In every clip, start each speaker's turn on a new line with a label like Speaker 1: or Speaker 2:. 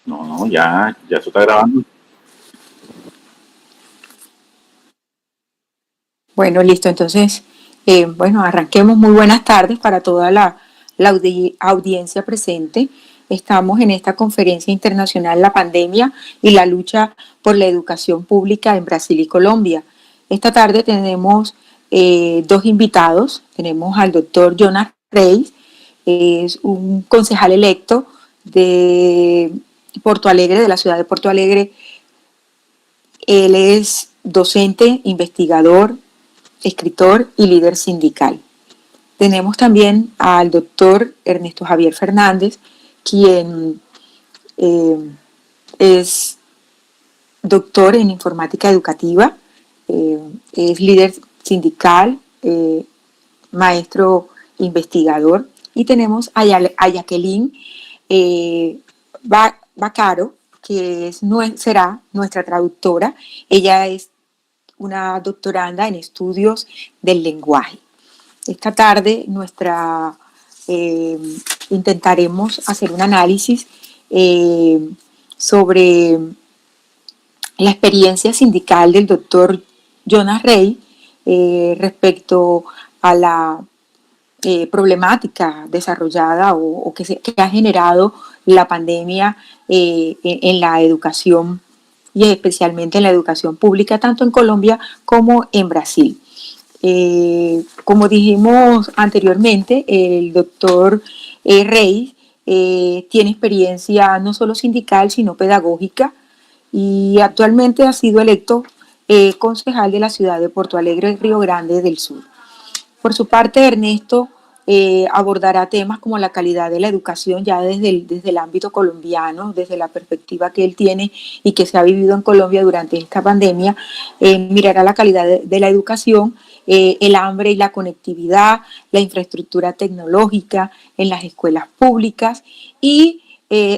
Speaker 1: No, no, ya se está grabando.
Speaker 2: Bueno, listo. Entonces, bueno, arranquemos. Muy buenas tardes para toda la audiencia presente. Estamos en esta conferencia internacional La pandemia y la lucha por la educación pública en Brasil y Colombia. Esta tarde tenemos dos invitados. Tenemos al doctor Jonas Reis, es un concejal electo de Porto Alegre, de la ciudad de Porto Alegre. Él es docente, investigador, escritor y líder sindical. Tenemos también al doctor Ernesto Javier Fernández, quien es doctor en informática educativa, es líder sindical, maestro investigador. Y tenemos a Jacqueline Bacaro, que será nuestra traductora. Ella es una doctoranda en estudios del lenguaje. Esta tarde intentaremos hacer un análisis sobre la experiencia sindical del doctor Jonas Reis respecto a la problemática desarrollada o que ha generado la pandemia en la educación y especialmente en la educación pública, tanto en Colombia como en Brasil. Como dijimos anteriormente, el doctor Reis tiene experiencia no solo sindical, sino pedagógica, y actualmente ha sido electo concejal de la ciudad de Porto Alegre, Río Grande del Sur. Por su parte, Ernesto abordará temas como la calidad de la educación ya desde el ámbito colombiano, desde la perspectiva que él tiene y que se ha vivido en Colombia durante esta pandemia. Mirará la calidad de la educación, el hambre y la conectividad, la infraestructura tecnológica en las escuelas públicas y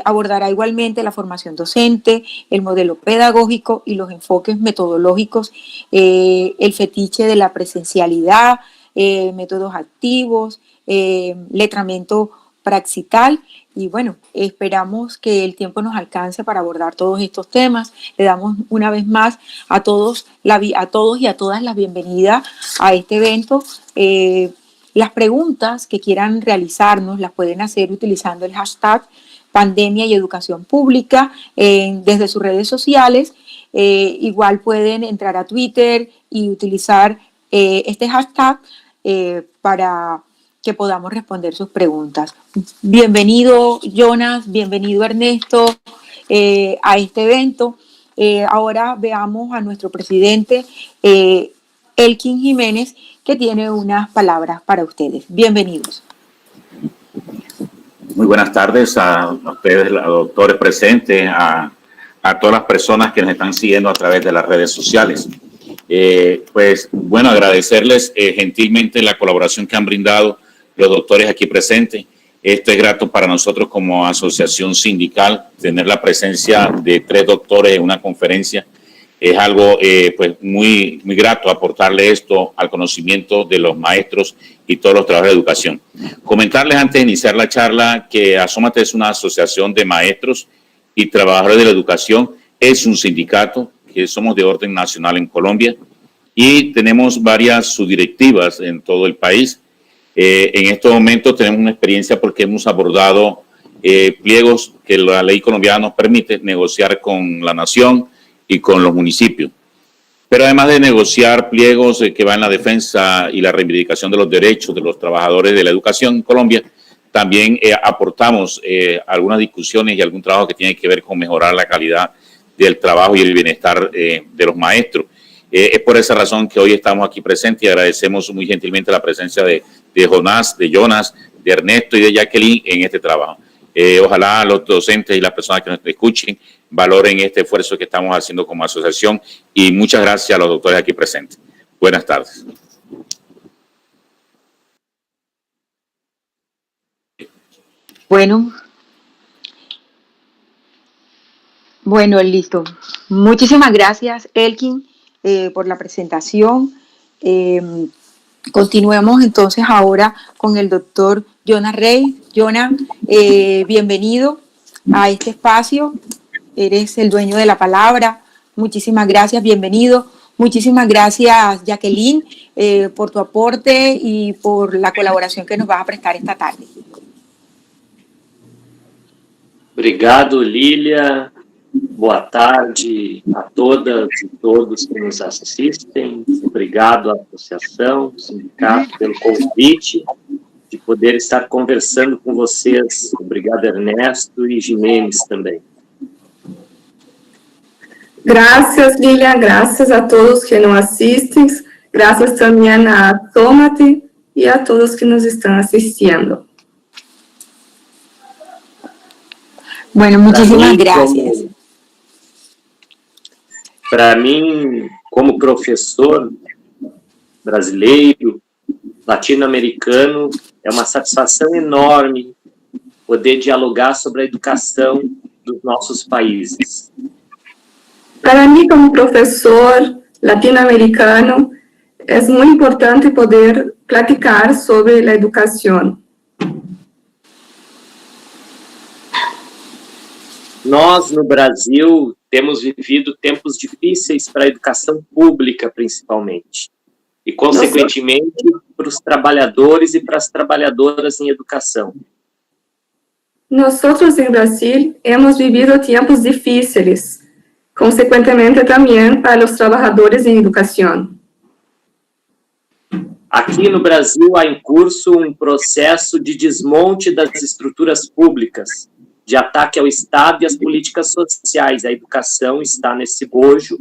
Speaker 2: abordará igualmente la formación docente, el modelo pedagógico y los enfoques metodológicos, el fetiche de la presencialidad, métodos activos, letramiento praxital. Y bueno, esperamos que el tiempo nos alcance para abordar todos estos temas. Le damos una vez más a todos y a todas la bienvenida a este evento. Las preguntas que quieran realizarnos las pueden hacer utilizando el hashtag pandemia y educación pública desde sus redes sociales. Igual pueden entrar a Twitter y utilizar este hashtag para que podamos responder sus preguntas. Bienvenido, Jonas, bienvenido, Ernesto, a este evento. Ahora veamos a nuestro presidente, Elkin Jiménez, que tiene unas palabras para ustedes. Bienvenidos.
Speaker 1: Muy buenas tardes a ustedes, a los doctores presentes, a todas las personas que nos están siguiendo a través de las redes sociales. Pues bueno, agradecerles gentilmente la colaboración que han brindado los doctores aquí presentes. Esto es grato para nosotros como asociación sindical, tener la presencia de 3 doctores en una conferencia. Es algo pues muy grato aportarle esto al conocimiento de los maestros y todos los trabajadores de educación. Comentarles antes de iniciar la charla que Asómate es una asociación de maestros y trabajadores de la educación, es un sindicato que somos de orden nacional en Colombia y tenemos varias subdirectivas en todo el país. En estos momentos tenemos una experiencia porque hemos abordado pliegos que la ley colombiana nos permite negociar con la nación y con los municipios. Pero además de negociar pliegos que van en la defensa y la reivindicación de los derechos de los trabajadores de la educación en Colombia, también aportamos algunas discusiones y algún trabajo que tiene que ver con mejorar la calidad del trabajo y el bienestar de los maestros. Es por esa razón que hoy estamos aquí presentes y agradecemos muy gentilmente la presencia de Jonas, de Ernesto y de Jacqueline en este trabajo. Ojalá los docentes y las personas que nos escuchen valoren este esfuerzo que estamos haciendo como asociación y muchas gracias a los doctores aquí presentes. Buenas tardes.
Speaker 2: Bueno, listo. Muchísimas gracias, Elkin, por la presentación. Continuemos entonces ahora con el doctor Jonas Reis. Jonas, bienvenido. a este espacio. Eres el dueño de la palabra. Muchísimas gracias, bienvenido. Muchísimas gracias, Jacqueline, por tu aporte y por la colaboración que nos vas a prestar esta tarde.
Speaker 3: Obrigado, Lília. Boa tarde a todas e todos que nos assistem. Obrigado à associação, ao sindicato, pelo convite de poder estar conversando com vocês. Obrigado, Ernesto e Jimenez também.
Speaker 4: Gracias, Lilia. Gracias a todos que nos asisten. Gracias también a Tómate y a todos que nos están asistiendo.
Speaker 2: Bueno, muchísimas gracias.
Speaker 3: Para mim, como professor brasileiro, latino-americano, é uma satisfação enorme poder dialogar sobre a educação dos nossos países.
Speaker 4: Para mim, como professor latino-americano, é muito importante poder platicar sobre a educação.
Speaker 3: Nós, no Brasil, temos vivido tempos difíceis para a educação pública, principalmente. E, consequentemente, para os trabalhadores e para as trabalhadoras em educação.
Speaker 4: Nós, em Brasil, hemos vivido tempos difíceis, consequentemente, também para os trabalhadores em educação.
Speaker 3: Aqui no Brasil, há em curso um processo de desmonte das estruturas públicas, de ataque ao Estado e às políticas sociais. A educação está nesse bojo,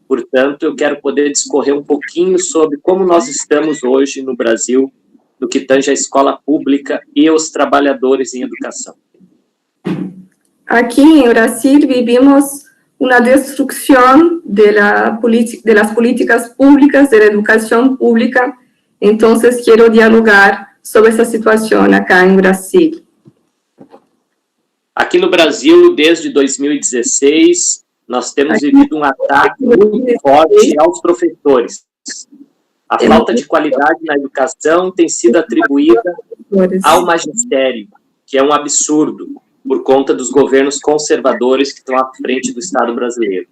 Speaker 3: portanto, eu quero poder discorrer um pouquinho sobre como nós estamos hoje no Brasil, no que tange a escola pública e os trabalhadores em educação.
Speaker 4: Aqui em Brasil, vivimos uma destruição das políticas públicas, da educação pública, então, quero dialogar sobre essa situação acá em Brasil.
Speaker 3: Aqui no Brasil, desde 2016, nós temos vivido um ataque muito forte aos professores. A falta de qualidade na educação tem sido atribuída ao magistério, que é um absurdo, por conta dos governos conservadores que estão à frente do Estado brasileiro.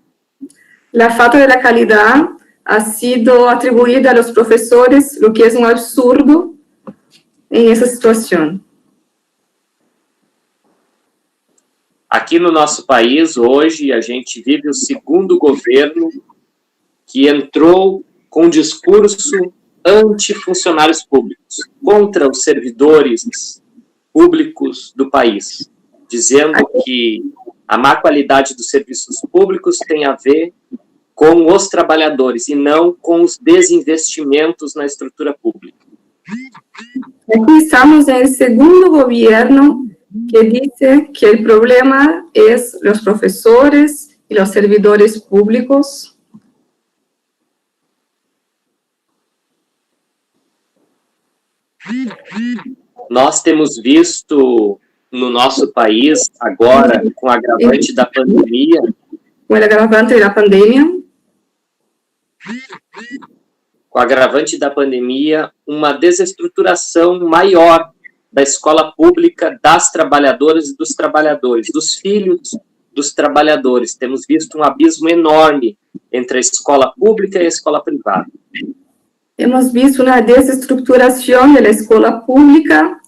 Speaker 4: A falta de qualidade ha sido atribuída aos professores, o que é um absurdo em essa situação.
Speaker 3: Aqui no nosso país, hoje, a gente vive o segundo governo que entrou com um discurso anti-funcionários públicos, contra os servidores públicos do país, dizendo que a má qualidade dos serviços públicos tem a ver com os trabalhadores e não com os desinvestimentos na estrutura pública.
Speaker 4: Aqui estamos em segundo governo que diz que o problema é os professores e os servidores públicos.
Speaker 3: Nós temos visto no nosso país, agora, com o agravante da pandemia,
Speaker 4: com o agravante da pandemia,
Speaker 3: uma desestruturação maior da escola pública, das trabalhadoras e dos trabalhadores, dos filhos dos trabalhadores. Temos visto um abismo enorme entre a escola pública e a escola privada.
Speaker 4: Hemos visto uma desestruturação da escola pública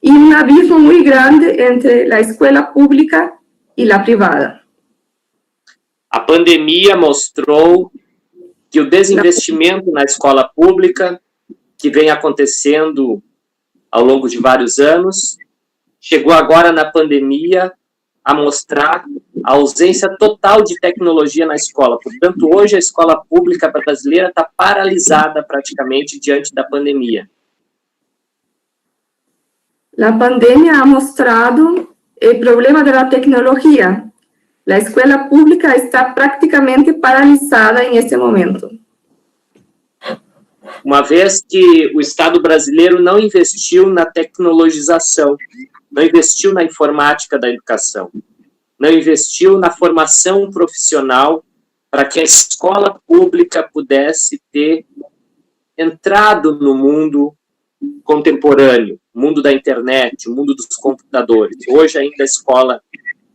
Speaker 4: e um abismo muito grande entre a escola pública e a privada.
Speaker 3: A pandemia mostrou que o desinvestimento na escola pública, que vem acontecendo ao longo de vários anos, chegou agora na pandemia a mostrar a ausência total de tecnologia na escola. Portanto, hoje a escola pública brasileira está paralisada praticamente diante da pandemia.
Speaker 4: A pandemia ha mostrado o problema da tecnologia. A escola pública está praticamente paralisada em este momento.
Speaker 3: Uma vez que o Estado brasileiro não investiu na tecnologização, não investiu na informática da educação, não investiu na formação profissional para que a escola pública pudesse ter entrado no mundo contemporâneo, o mundo da internet, o mundo dos computadores. Hoje ainda a escola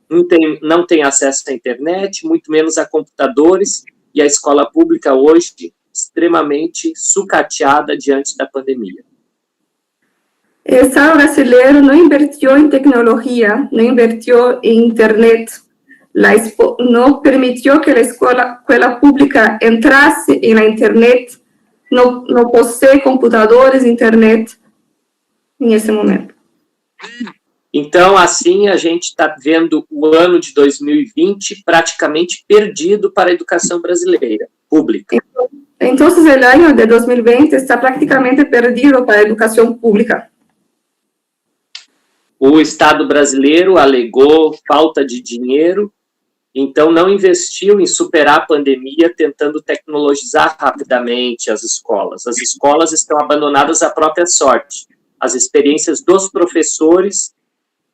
Speaker 3: não tem acesso à internet, muito menos a computadores, e a escola pública hoje extremamente sucateada diante da pandemia.
Speaker 4: O Estado brasileiro não invirtió em tecnologia, não invirtió em internet, não permitiu que a escola pública entrasse na internet, não possui computadores, internet, nesse momento.
Speaker 3: Então, assim, a gente está vendo o ano de 2020 praticamente perdido para a educação brasileira, pública.
Speaker 4: Então, o ano de 2020 está praticamente perdido para a educação pública.
Speaker 3: O Estado brasileiro alegou falta de dinheiro, então não investiu em superar a pandemia, tentando tecnologizar rapidamente as escolas. As escolas estão abandonadas à própria sorte. As experiências dos professores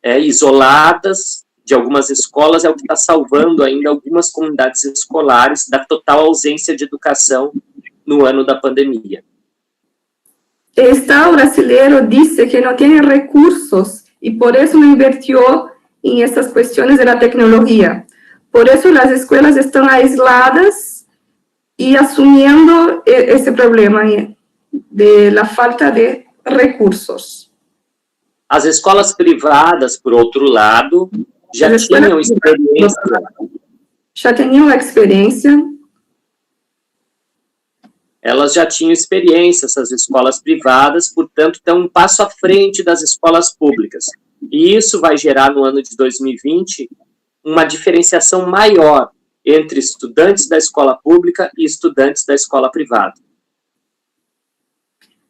Speaker 3: isoladas de algumas escolas é o que está salvando ainda algumas comunidades escolares da total ausência de educação no ano da pandemia.
Speaker 4: O Estado brasileiro disse que não tem recursos e por isso não invirtió em essas questões da tecnologia. Por isso as escolas estão aisladas e assumindo esse problema da falta de recursos.
Speaker 3: As escolas privadas, por outro lado, já tinham experiência. Elas já tinham experiência, essas escolas privadas, portanto, estão um passo à frente das escolas públicas. E isso vai gerar, no ano de 2020, uma diferenciação maior entre estudantes da escola pública e estudantes da escola privada.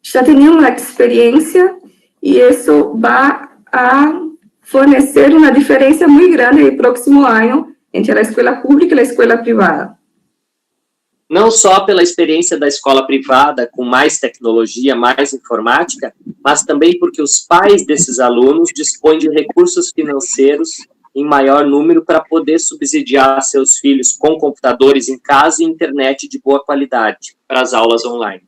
Speaker 4: Já tinham uma experiência e isso vai fornecer uma diferença muito grande no próximo ano entre a escola pública e a escola privada.
Speaker 3: Não só pela experiência da escola privada, com mais tecnologia, mais informática, mas também porque os pais desses alunos dispõem de recursos financeiros em maior número para poder subsidiar seus filhos com computadores em casa e internet de boa qualidade para as aulas online.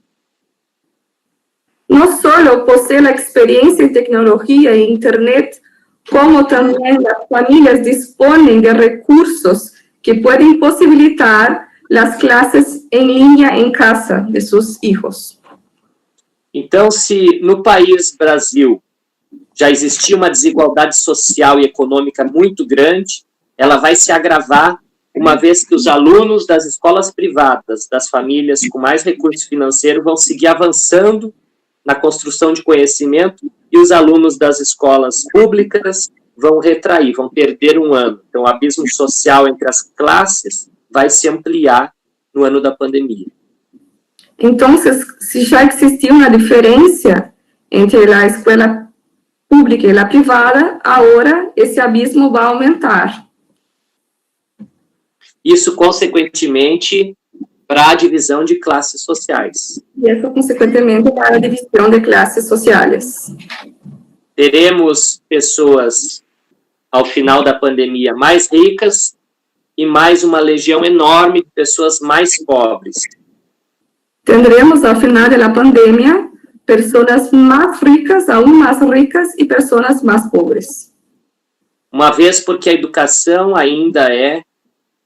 Speaker 4: Não só possui a experiência em tecnologia e internet, como também as famílias dispõem de recursos que podem possibilitar as classes em linha em casa de seus filhos.
Speaker 3: Então, se no país Brasil já existia uma desigualdade social e econômica muito grande, ela vai se agravar uma vez que os alunos das escolas privadas, das famílias com mais recurso financeiro, vão seguir avançando na construção de conhecimento e os alunos das escolas públicas vão retrair, vão perder um ano. Então, o abismo social entre as classes vai se ampliar no ano da pandemia.
Speaker 4: Então, se já existia uma diferença entre a escola pública e a privada, agora esse abismo vai aumentar.
Speaker 3: Isso, consequentemente, para a divisão de classes sociais.
Speaker 4: E isso, consequentemente, para a divisão de classes sociais.
Speaker 3: Teremos pessoas, ao final da pandemia, mais ricas e mais uma legião enorme de pessoas mais pobres.
Speaker 4: Tendremos, ao final da pandemia, pessoas mais ricas, aún mais ricas, e pessoas mais pobres.
Speaker 3: Uma vez porque a educação ainda é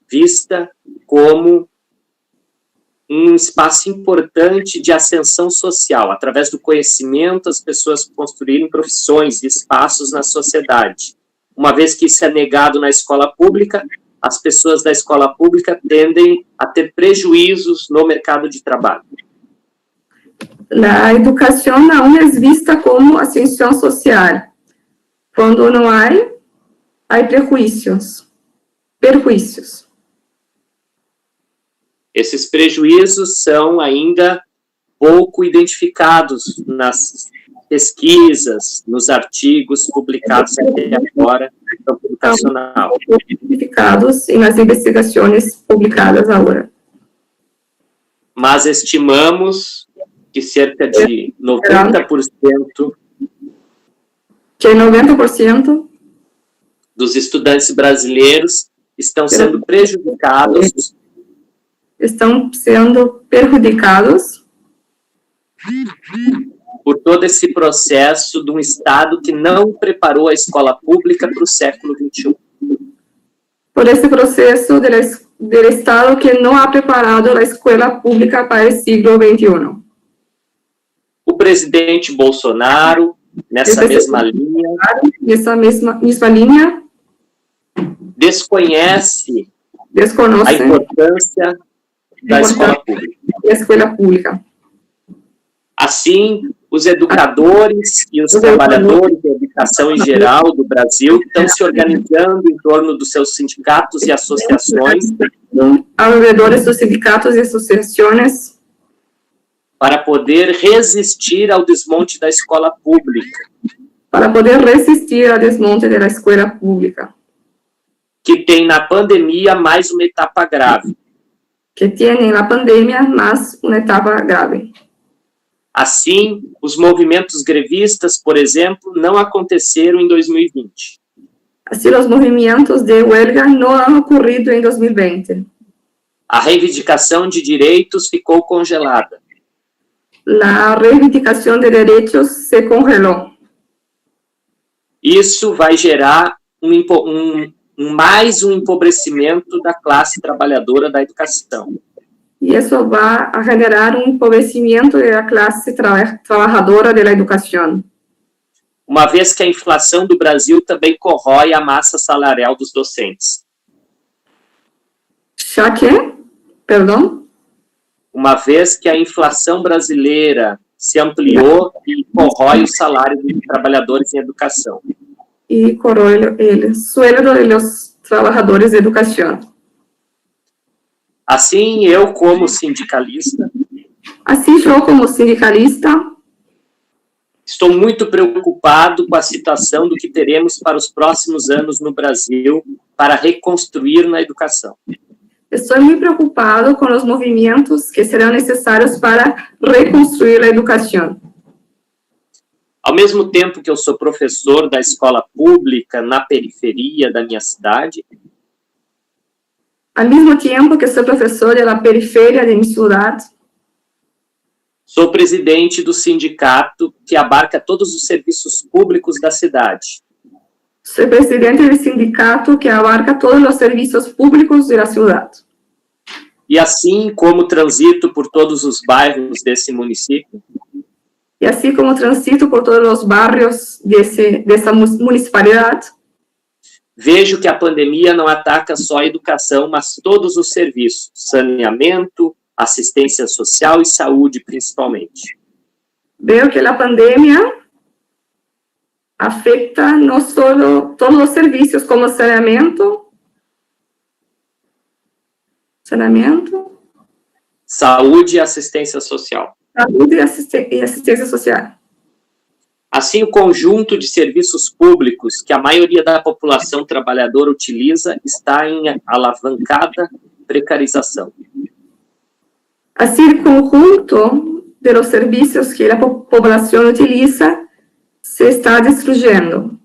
Speaker 3: vista como um espaço importante de ascensão social. Através do conhecimento, as pessoas construírem profissões e espaços na sociedade. Uma vez que isso é negado na escola pública, as pessoas da escola pública tendem a ter prejuízos no mercado de trabalho.
Speaker 4: A educação não é vista como ascensão social. Quando não há prejuízos.
Speaker 3: Esses prejuízos são ainda pouco identificados nas pesquisas, nos artigos publicados até agora no campo educacional.
Speaker 4: Identificados nas investigações publicadas agora.
Speaker 3: Mas estimamos que cerca de 90% dos estudantes brasileiros estão sendo prejudicados por todo esse processo de um Estado que não preparou a escola pública para o século XXI.
Speaker 4: Por esse processo do Estado que não ha preparado a escola pública para o século XXI.
Speaker 3: O presidente Bolsonaro, nessa mesma linha, desconhece a importância da escola pública. Assim, os educadores e os trabalhadores da educação em geral do Brasil estão se organizando em torno dos seus sindicatos e associações para poder resistir ao desmonte da escola pública. Que tem na pandemia mais uma etapa grave. Assim, os movimentos grevistas, por exemplo, não aconteceram em 2020.
Speaker 4: Assim, os movimentos de huelga não han ocorrido em 2020.
Speaker 3: A reivindicação de direitos ficou congelada.
Speaker 4: A reivindicação de direitos se congelou.
Speaker 3: Isso vai gerar mais um empobrecimento da classe trabalhadora da educação.
Speaker 4: E isso vai generar empobrecimento da classe trabalhadora da educação.
Speaker 3: Uma vez que a inflação do Brasil também corrói a massa salarial dos docentes.
Speaker 4: Já que? Perdão?
Speaker 3: Uma vez que a inflação brasileira se ampliou e corrói o salário dos trabalhadores em educação.
Speaker 4: E corrói o sueldo dos trabalhadores de educação.
Speaker 3: Assim, eu como sindicalista, estou muito preocupado com a situação do que teremos para os próximos anos no Brasil para reconstruir na educação.
Speaker 4: Estou muito preocupado com os movimentos que serão necessários para reconstruir a educação.
Speaker 3: Ao mesmo tempo que eu sou professor da escola pública na periferia da minha cidade,
Speaker 4: ao mesmo tempo que sou professor da periferia de minha cidade,
Speaker 3: sou presidente do sindicato que abarca todos os serviços públicos da cidade.
Speaker 4: Sou presidente do sindicato que abarca todos os serviços públicos da cidade.
Speaker 3: E assim como transito por todos os bairros desse município,
Speaker 4: e assim como transito por todos os bairros dessa municipalidade,
Speaker 3: vejo que a pandemia não ataca só a educação, mas todos os serviços, saneamento, assistência social e saúde, principalmente.
Speaker 4: Vejo que a pandemia afeta não só todos os serviços, como saneamento,
Speaker 3: saúde e assistência social.
Speaker 4: Saúde e assistência social.
Speaker 3: Assim, o conjunto de serviços públicos que a maioria da população trabalhadora utiliza está em alavancada precarização.
Speaker 4: Assim, o conjunto dos serviços que a população utiliza se está destruindo.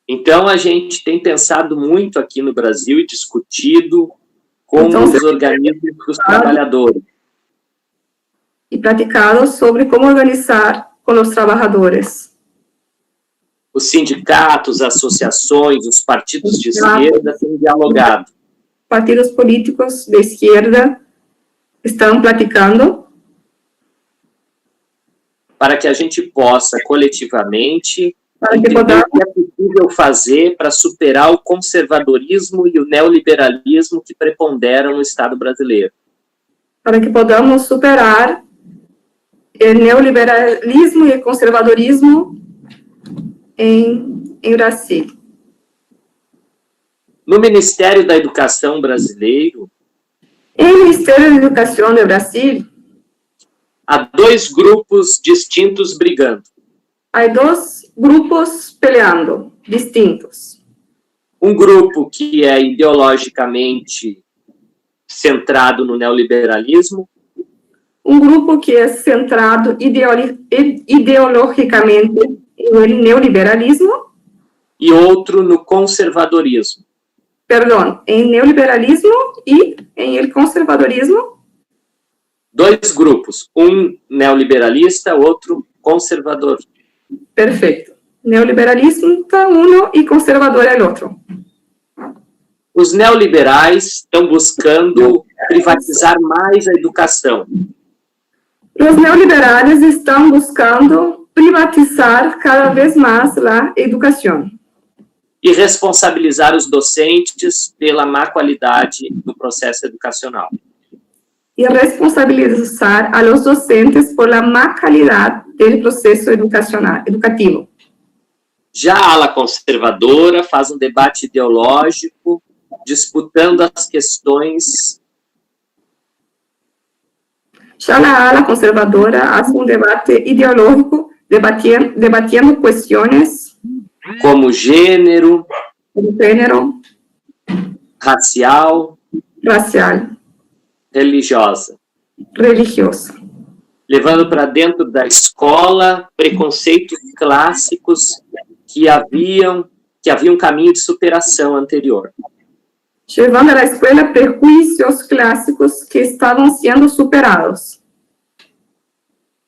Speaker 3: Então, a gente tem pensado muito aqui no Brasil e discutido com os organismos dos trabalhadores.
Speaker 4: E praticado sobre como organizar com os trabalhadores.
Speaker 3: Os sindicatos, associações, os partidos de esquerda têm dialogado.
Speaker 4: Partidos políticos de esquerda estão praticando
Speaker 3: para que a gente possa, coletivamente, entender o que é possível fazer para superar o conservadorismo e o neoliberalismo que preponderam no Estado brasileiro.
Speaker 4: Para que podamos superar o neoliberalismo e o conservadorismo em Brasil.
Speaker 3: No Ministério da Educação brasileiro,
Speaker 4: em Ministério da Educação do Brasil,
Speaker 3: há dois grupos distintos brigando.
Speaker 4: Há dois grupos peleando, distintos.
Speaker 3: Um grupo que é ideologicamente centrado no neoliberalismo.
Speaker 4: Um grupo que é centrado ideologicamente no neoliberalismo.
Speaker 3: E outro no conservadorismo.
Speaker 4: Perdão, em neoliberalismo e em conservadorismo.
Speaker 3: Dois grupos, um neoliberalista, outro conservador.
Speaker 4: Perfecto. Neoliberalista uno y conservador el otro.
Speaker 3: Os neoliberais estão buscando privatizar mais a educação.
Speaker 4: Los neoliberales están buscando privatizar cada vez más la educación
Speaker 3: E responsabilizar os docentes pela má qualidade do processo educacional.
Speaker 4: y responsabilizar a los docentes por la má calidad del proceso educativo.
Speaker 3: Já a ala conservadora faz um debate ideológico, disputando as questões.
Speaker 4: Ya la ala conservadora hace un debate ideológico debatiendo cuestiones
Speaker 3: Como gênero,
Speaker 4: de género,
Speaker 3: racial,
Speaker 4: racial,
Speaker 3: religiosa,
Speaker 4: religiosa,
Speaker 3: levando para dentro da escola preconceitos clássicos que havia um caminho de superação anterior.
Speaker 4: llevando a la escuela prejuicios clásicos que estaban siendo superados.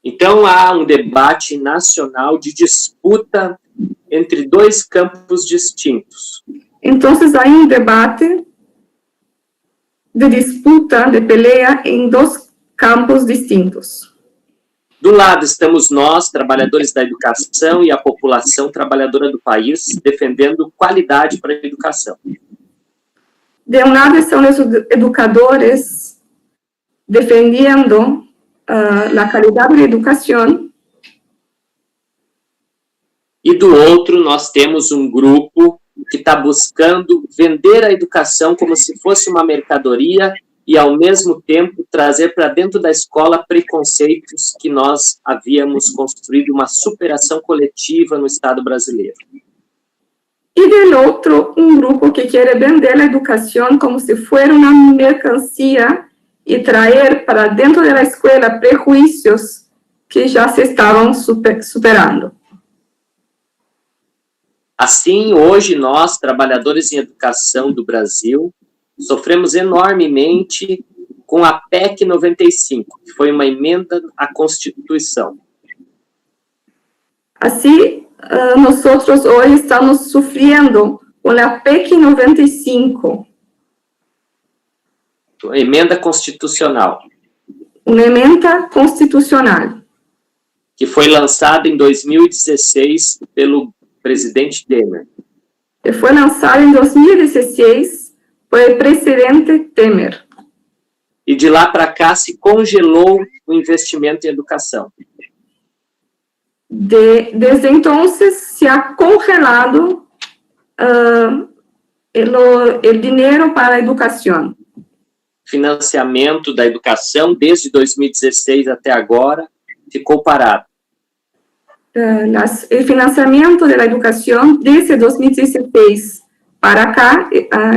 Speaker 3: Então, há um debate nacional de disputa entre dois campos distintos.
Speaker 4: Entonces hay un debate de disputa, de pelea en dos campos distintos.
Speaker 3: Do lado estamos nós, trabalhadores da educação, e a população trabalhadora do país, defendendo qualidade para a educação.
Speaker 4: De un lado están los educadores defendiendo la calidad de la educación,
Speaker 3: E do outro, nós temos um grupo que está buscando vender a educação como se fosse uma mercadoria e, ao mesmo tempo, trazer para dentro da escola preconceitos que nós havíamos construído uma superação coletiva no Estado brasileiro.
Speaker 4: y del otro un grupo que quiere vender la educación como si fuera una mercancía y traer para dentro de la escuela prejuicios que ya se estaban superando.
Speaker 3: Assim, hoje, nós, trabalhadores em educação do Brasil, sofremos enormemente com a PEC 95, que foi uma emenda à Constituição.
Speaker 4: Así, nosotros hoy estamos sufriendo con la PEC 95,
Speaker 3: Emenda constitucional,
Speaker 4: una emenda constitucional,
Speaker 3: que foi lançada em 2016 pelo presidente Temer.
Speaker 4: que fue lanzada en 2016 por el presidente Temer.
Speaker 3: E de lá para cá se congelou o investimento em educação.
Speaker 4: Desde entonces se ha congelado el dinero para la educación.
Speaker 3: Financiamento da educação, desde 2016 até agora, ficou parado.
Speaker 4: El financiamiento de la educación desde 2016 para acá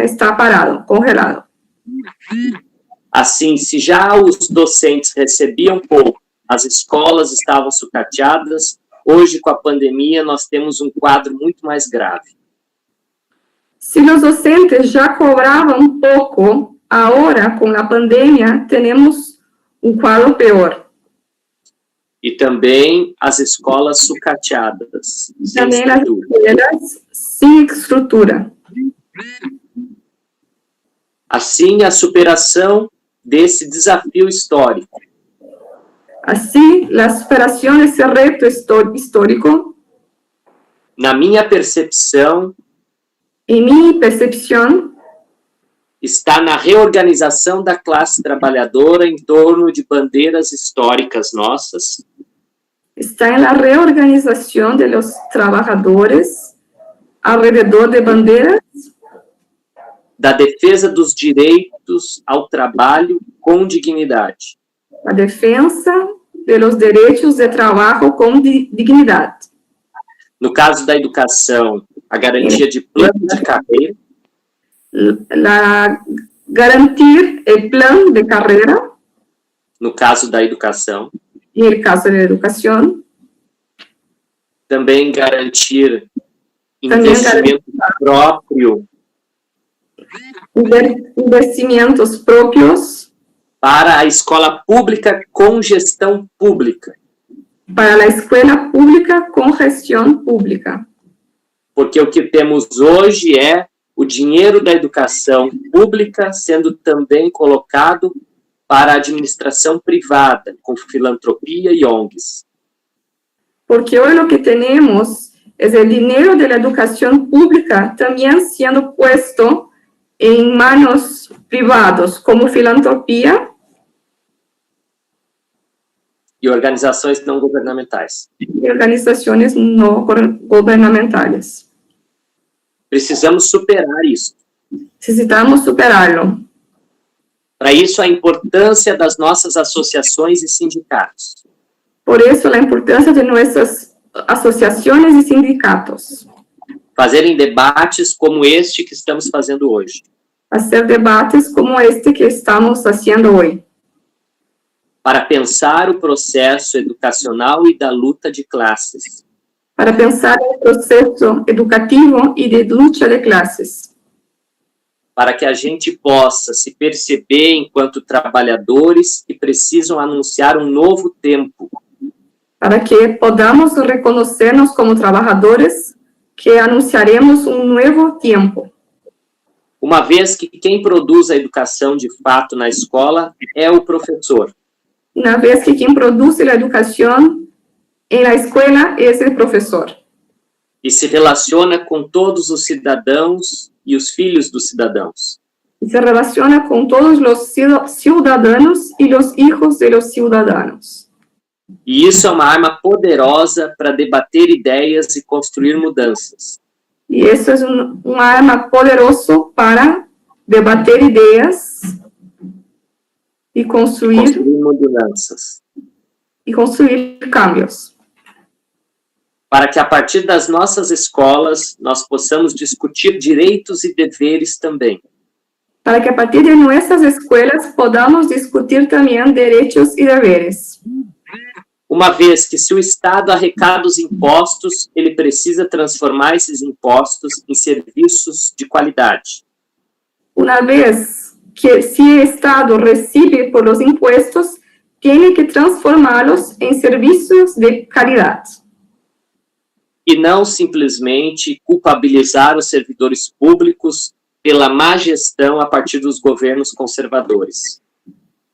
Speaker 4: está parado, congelado.
Speaker 3: Assim, se já os docentes recebiam pouco, as escolas estavam sucateadas, hoje, com a pandemia, nós temos um quadro muito mais grave.
Speaker 4: Si los docentes ya cobraban poco, ahora con la pandemia tenemos un cuadro peor.
Speaker 3: E também as escolas sucateadas, sem
Speaker 4: Também as
Speaker 3: estrutura.
Speaker 4: escolas sem estrutura.
Speaker 3: Assim, a superação desse desafio histórico
Speaker 4: Así, la superación de ese reto histórico,
Speaker 3: na minha percepção,
Speaker 4: en mi percepción,
Speaker 3: está na reorganização da classe trabalhadora em torno de bandeiras históricas nossas,
Speaker 4: está en la reorganización de los trabajadores alrededor de banderas,
Speaker 3: da defesa dos direitos ao trabalho com dignidade,
Speaker 4: la defensa de los derechos de trabajo con dignidad.
Speaker 3: no caso da educação, a garantia de plano de carreira,
Speaker 4: Garantir el plan de carrera,
Speaker 3: no caso da educação,
Speaker 4: en el caso de la educación,
Speaker 3: também garantir
Speaker 4: Também
Speaker 3: investimento próprio
Speaker 4: investimentos propios
Speaker 3: para a escola pública com gestão pública.
Speaker 4: Para la escuela pública con gestión pública.
Speaker 3: Porque o que temos hoje é o dinheiro da educação pública sendo também colocado para a administração privada, com filantropia e ONGs.
Speaker 4: Porque hoy lo que tenemos es el dinero de la educación pública también siendo puesto en manos privadas, como filantropía
Speaker 3: E organizações não governamentais.
Speaker 4: y organizaciones no gubernamentales.
Speaker 3: Precisamos superar isso.
Speaker 4: Necesitamos superarlo.
Speaker 3: Para isso, a importância das nossas associações e sindicatos.
Speaker 4: Por eso la importancia de nuestras asociaciones y sindicatos.
Speaker 3: Fazerem debates como este que estamos fazendo hoje.
Speaker 4: Hacer debates como este que estamos haciendo hoy.
Speaker 3: Para pensar o processo educacional e da luta de classes.
Speaker 4: Para pensar el proceso educativo y de lucha de clases.
Speaker 3: Para que a gente possa se perceber enquanto trabalhadores que precisam anunciar um novo tempo.
Speaker 4: Para que podamos reconocernos como trabajadores que anunciaremos un nuevo tiempo.
Speaker 3: Uma vez que quem produz a educação de fato na escola é o professor.
Speaker 4: Una vez que quien produce la educación en la escuela es el profesor.
Speaker 3: E se relaciona com todos os cidadãos e os filhos dos cidadãos.
Speaker 4: Y se relaciona con todos los ciudadanos y los hijos de los ciudadanos.
Speaker 3: E isso é uma arma poderosa para debater ideias e construir mudanças.
Speaker 4: Y eso es un arma poderoso para debater ideas y construir
Speaker 3: mudanças.
Speaker 4: Y construir cambios.
Speaker 3: Para que a partir das nossas escolas nós possamos discutir direitos e deveres também.
Speaker 4: Para que a partir de nuestras escuelas podamos discutir también derechos y deberes.
Speaker 3: Uma vez que se o Estado arrecada os impostos, ele precisa transformar esses impostos em serviços de qualidade.
Speaker 4: Una vez que si el Estado recibe por los impuestos, tiene que transformarlos en servicios de calidad.
Speaker 3: E não simplesmente culpabilizar os servidores públicos pela má gestão a partir dos governos conservadores.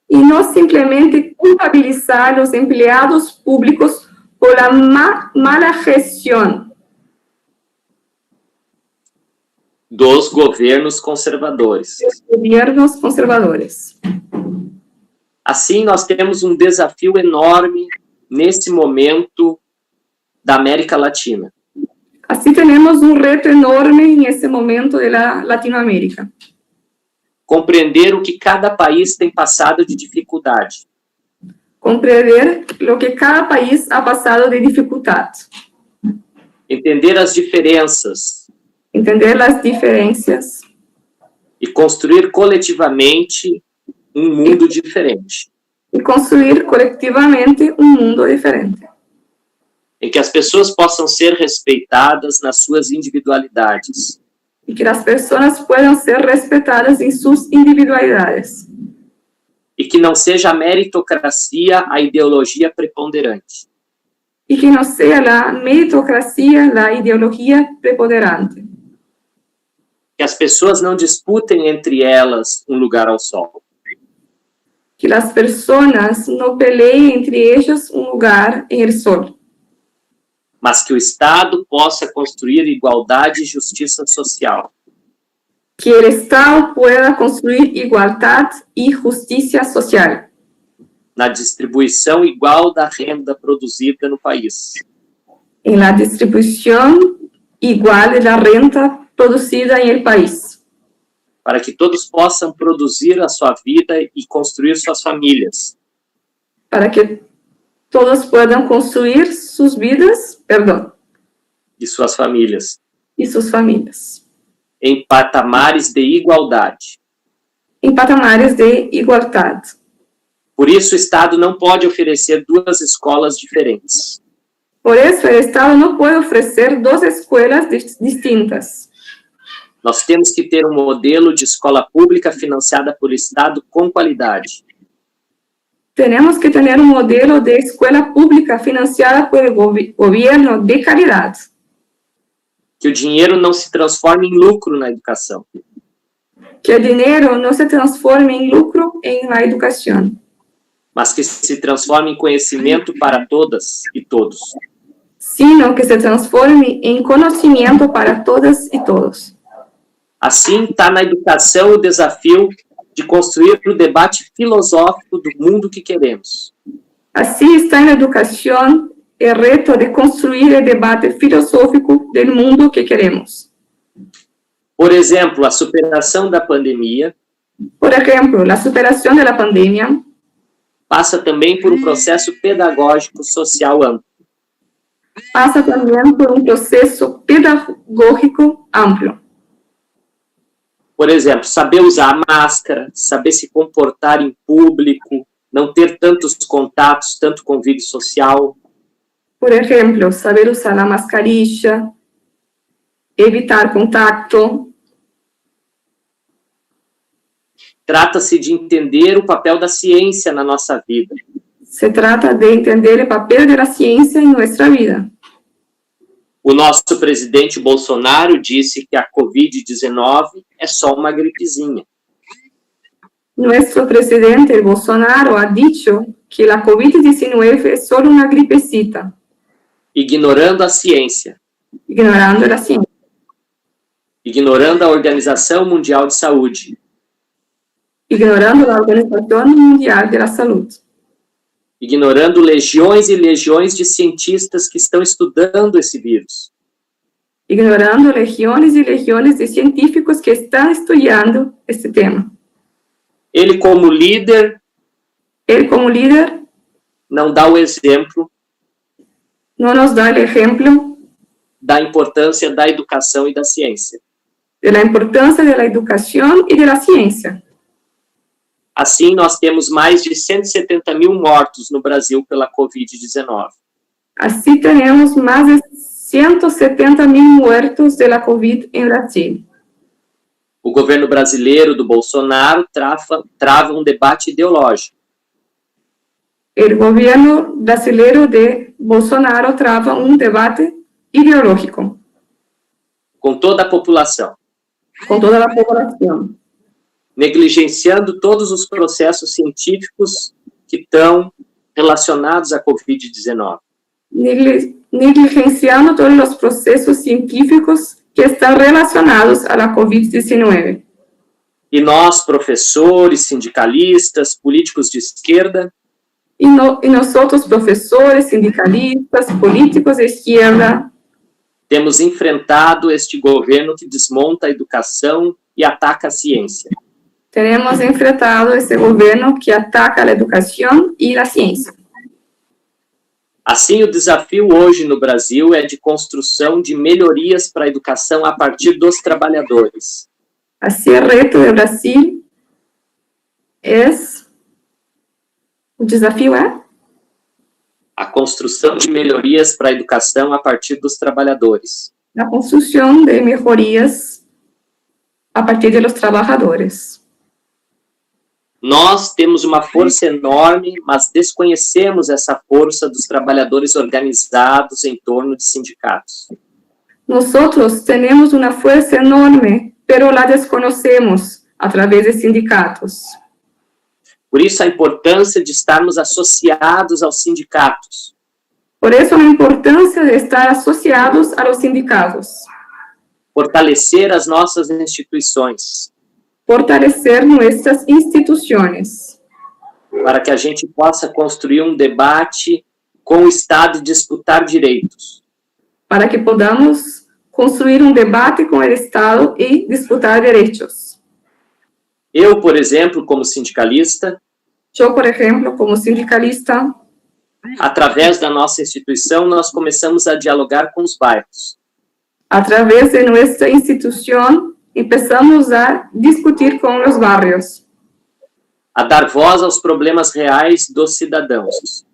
Speaker 4: Y no simplemente culpabilizar a los empleados públicos por la mala gestión
Speaker 3: dos governos conservadores.
Speaker 4: de los gobiernos conservadores.
Speaker 3: Assim, nós temos um desafio enorme nesse momento da América Latina.
Speaker 4: Así tenemos un reto enorme en este momento de la Latinoamérica.
Speaker 3: Compreender o que cada país tem passado de dificuldade.
Speaker 4: Comprender lo que cada país ha pasado de dificultad.
Speaker 3: Entender as diferenças.
Speaker 4: Entender las diferencias.
Speaker 3: E construir coletivamente um mundo diferente.
Speaker 4: Y construir colectivamente un mundo diferente.
Speaker 3: Em que as pessoas possam ser respeitadas nas suas individualidades.
Speaker 4: Y que las personas puedan ser respetadas en sus individualidades.
Speaker 3: E que não seja a meritocracia a ideologia preponderante.
Speaker 4: Y que no sea la meritocracia la ideología preponderante.
Speaker 3: Que as pessoas não disputem entre elas um lugar ao sol.
Speaker 4: Que las personas no peleen entre ellos un lugar en el sol.
Speaker 3: Mas que o Estado possa construir igualdade e justiça social.
Speaker 4: Que el Estado pueda construir igualdad y justicia social.
Speaker 3: Na distribuição igual da renda produzida no país.
Speaker 4: En la distribución igual de la renta producida en el país.
Speaker 3: Para que todos possam produzir a sua vida e construir suas famílias.
Speaker 4: Para que todos puedan construir sus vidas,
Speaker 3: E suas famílias.
Speaker 4: y sus familias.
Speaker 3: Em patamares de igualdade.
Speaker 4: En patamares de igualdad.
Speaker 3: Por isso, o Estado não pode oferecer duas escolas diferentes.
Speaker 4: Por eso, el Estado no puede ofrecer dos escuelas distintas.
Speaker 3: Nós temos que ter um modelo de escola pública financiada por Estado com qualidade.
Speaker 4: Tenemos que tener un modelo de escuela pública financiada por el gobierno de calidad.
Speaker 3: Que o dinheiro não se transforme em lucro na educação.
Speaker 4: Que el dinero no se transforme en lucro en la educación,
Speaker 3: Mas que se transforme em conhecimento para todas e todos.
Speaker 4: sino que se transforme en conocimiento para todas y todos.
Speaker 3: Assim, está na educação o desafio de construir o debate filosófico do mundo que queremos.
Speaker 4: Así está en la educación el reto de construir el debate filosófico del mundo que queremos.
Speaker 3: Por exemplo, a superação da pandemia
Speaker 4: Por ejemplo, la superación de la pandemia
Speaker 3: passa também por um processo pedagógico social amplo.
Speaker 4: pasa también por un proceso pedagógico amplio.
Speaker 3: Por exemplo, saber usar máscara, saber se comportar em público, não ter tantos contatos, tanto convívio social.
Speaker 4: Por ejemplo, saber usar la mascarilla, evitar contacto.
Speaker 3: Trata-se de entender o papel da ciência na nossa vida.
Speaker 4: Se trata de entender el papel de la ciencia en nuestra vida.
Speaker 3: O nosso presidente Bolsonaro disse que a Covid-19 é só uma gripezinha.
Speaker 4: Nuestro presidente Bolsonaro ha dicho que la COVID-19 es solo una gripecita,
Speaker 3: Ignorando a ciência,
Speaker 4: ignorando la ciencia,
Speaker 3: ignorando a Organização Mundial de Saúde,
Speaker 4: ignorando la Organización Mundial de la Salud,
Speaker 3: ignorando legiões e legiões de cientistas que estão estudando esse vírus.
Speaker 4: ignorando legiones y legiones de científicos que están estudiando este tema.
Speaker 3: Ele, como líder,
Speaker 4: Él como líder
Speaker 3: não dá o exemplo
Speaker 4: no nos da el ejemplo
Speaker 3: da importância da educação e da ciência.
Speaker 4: de la importancia de la educación y de la ciencia.
Speaker 3: Assim, nós temos mais de 170 mil mortos no Brasil pela Covid-19.
Speaker 4: Así tenemos más de 170.000 muertos de la COVID en Brasil.
Speaker 3: O governo brasileiro do Bolsonaro trava um debate ideológico.
Speaker 4: El gobierno brasileño de Bolsonaro traba un debate ideológico
Speaker 3: Com toda a população,
Speaker 4: con toda la población,
Speaker 3: negligenciando todos os processos científicos que estão relacionados à Covid-19.
Speaker 4: negligenciando todos los procesos científicos que están relacionados a la COVID-19.
Speaker 3: E nós, professores, sindicalistas, políticos de esquerda,
Speaker 4: Y nosotros, profesores, sindicalistas, políticos de izquierda,
Speaker 3: temos enfrentado este governo que desmonta a educação e ataca a ciência.
Speaker 4: tenemos enfrentado este gobierno que ataca la educación y la ciencia.
Speaker 3: Assim, o desafio hoje no Brasil é de construção de melhorias para a educação a partir dos trabalhadores.
Speaker 4: Así el reto de Brasil es, o desafío é
Speaker 3: A construção de melhorias para a educação a partir dos trabalhadores.
Speaker 4: la construcción de mejorías a partir de los trabajadores.
Speaker 3: Nós temos uma força enorme, mas desconhecemos essa força dos trabalhadores organizados em torno de sindicatos.
Speaker 4: Nosotros tenemos una fuerza enorme, pero la desconocemos a través de sindicatos.
Speaker 3: Por isso, a importância de estarmos associados aos sindicatos.
Speaker 4: Por eso la importancia de estar asociados a los sindicatos.
Speaker 3: Fortalecer as nossas instituições,
Speaker 4: Fortalecer nuestras instituciones,
Speaker 3: para que a gente possa construir um debate com o Estado e disputar direitos.
Speaker 4: para que podamos construir un debate con el Estado y disputar derechos.
Speaker 3: Eu, por exemplo, como sindicalista,
Speaker 4: Yo, por ejemplo, como sindicalista,
Speaker 3: através da nossa instituição, nós começamos a dialogar com os bairros.
Speaker 4: a través de nuestra institución, empezamos a discutir con los barrios,
Speaker 3: A dar voz aos problemas reais dos cidadãos.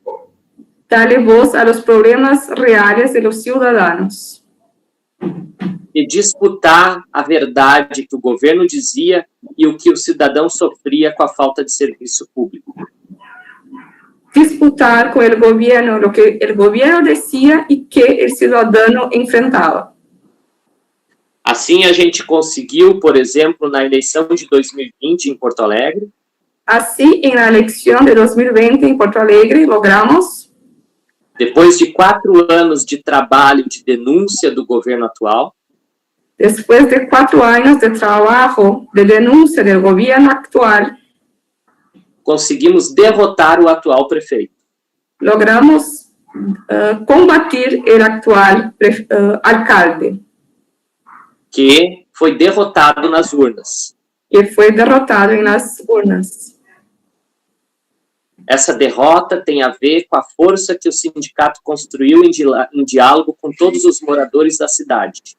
Speaker 4: darle voz a los problemas reales de los ciudadanos
Speaker 3: E disputar a verdade que o governo dizia e o que o cidadão sofria com a falta de serviço público.
Speaker 4: disputar com o governo o que o governo dizia e que o cidadão enfrentava.
Speaker 3: Assim, a gente conseguiu, por exemplo, na eleição de 2020 em Porto Alegre,
Speaker 4: Assim, na eleição de 2020 em Porto Alegre, logramos,
Speaker 3: depois de 4 anos de trabalho de denúncia do governo atual,
Speaker 4: depois de 4 anos de trabalho de denúncia do governo atual,
Speaker 3: conseguimos derrotar o atual prefeito.
Speaker 4: logramos combater o atual alcalde,
Speaker 3: Que foi derrotado nas urnas.
Speaker 4: que foi derrotado nas urnas.
Speaker 3: Essa derrota tem a ver com a força que o sindicato construiu em diálogo com todos os moradores da cidade.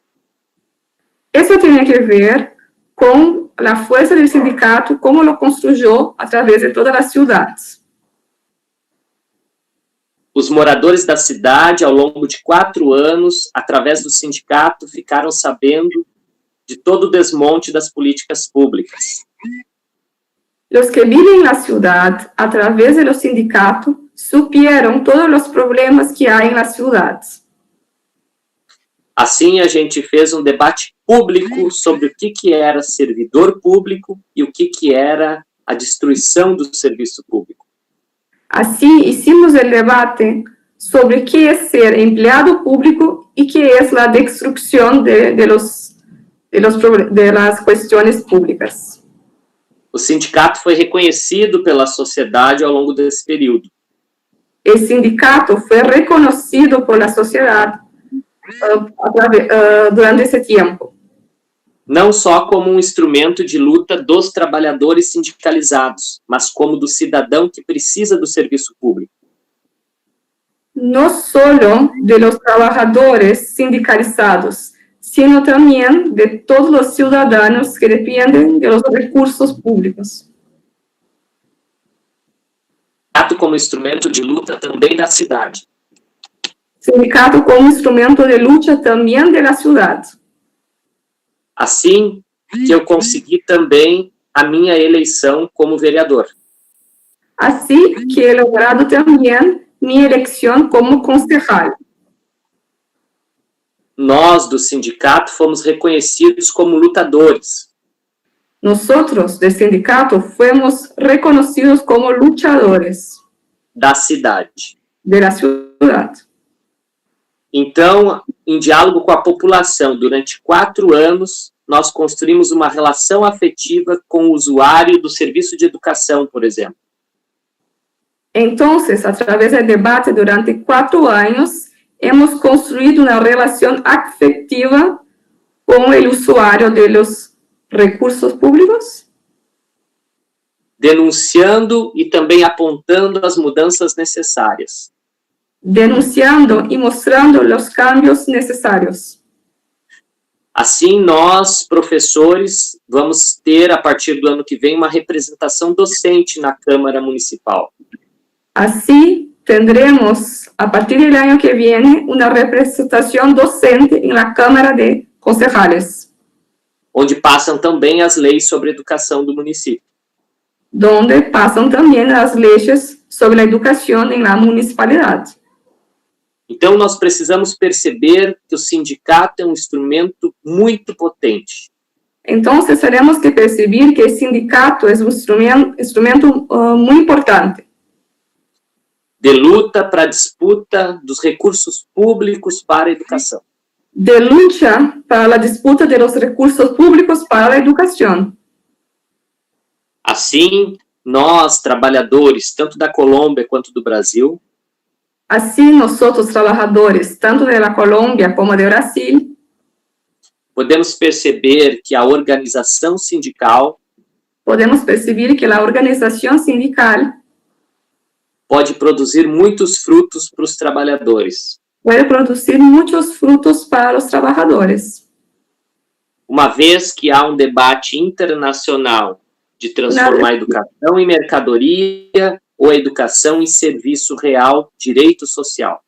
Speaker 4: Isso tem que ver com a força do sindicato, como lo construiu através de todas as cidades.
Speaker 3: Os moradores da cidade, ao longo de 4 anos, através do sindicato, ficaram sabendo de todo o desmonte das políticas públicas.
Speaker 4: Os que vivem na cidade, através do sindicato, supieron todos os problemas que há na cidade.
Speaker 3: Assim, a gente fez um debate público sobre o que era servidor público e o que era a destruição do serviço público.
Speaker 4: Assim, hicimos o debate sobre o que é ser empleado público e que é a destruição das questões públicas.
Speaker 3: O sindicato foi reconhecido pela sociedade ao longo desse período.
Speaker 4: O sindicato foi reconhecido pela sociedade durante esse tempo.
Speaker 3: Não só como um instrumento de luta dos trabalhadores sindicalizados, mas como do cidadão que precisa do serviço público.
Speaker 4: Não só de los trabalhadores sindicalizados, sino também de todos os cidadãos que dependem dos recursos públicos.
Speaker 3: Sindicato como instrumento de luta também da cidade.
Speaker 4: Sindicato como instrumento de luta também da cidade.
Speaker 3: Assim que eu consegui também a minha eleição como vereador.
Speaker 4: Assim que he logrado também minha eleição como concejal.
Speaker 3: Nós, do sindicato, fomos reconhecidos como lutadores.
Speaker 4: Nós, do sindicato, fomos reconhecidos como lutadores
Speaker 3: da cidade.
Speaker 4: Da cidade.
Speaker 3: Então, em diálogo com a população, durante 4 anos, nós construímos uma relação afetiva com o usuário do serviço de educação, por exemplo.
Speaker 4: Então, através do debate durante 4 anos, hemos construído uma relação afetiva com o usuário dos recursos públicos,
Speaker 3: denunciando e também apontando as mudanças necessárias.
Speaker 4: Denunciando e mostrando os cambios necessários.
Speaker 3: Assim, nós, professores, vamos ter, a partir do ano que vem, uma representação docente na Câmara Municipal.
Speaker 4: Assim, tendremos, a partir do ano que vem, uma representação docente na Câmara de Concejales.
Speaker 3: Onde passam também as leis sobre educação do município.
Speaker 4: Onde passam também as leis sobre a educação na municipalidade.
Speaker 3: Então, nós precisamos perceber que o sindicato é um instrumento muito potente.
Speaker 4: Então, teremos que perceber que o sindicato é um instrumento muito importante.
Speaker 3: De luta para a disputa dos recursos públicos para a educação.
Speaker 4: De luta para a disputa dos recursos públicos para a educação.
Speaker 3: Assim, nós, trabalhadores, tanto da Colômbia quanto do Brasil,
Speaker 4: assim, nós, trabalhadores, tanto da Colômbia como do Brasil,
Speaker 3: podemos perceber que a organização sindical pode produzir muitos frutos para os trabalhadores.
Speaker 4: Pode produzir muitos frutos para os trabalhadores.
Speaker 3: Uma vez que há um debate internacional de transformar a educação em mercadoria ou a educação em serviço real, direito social.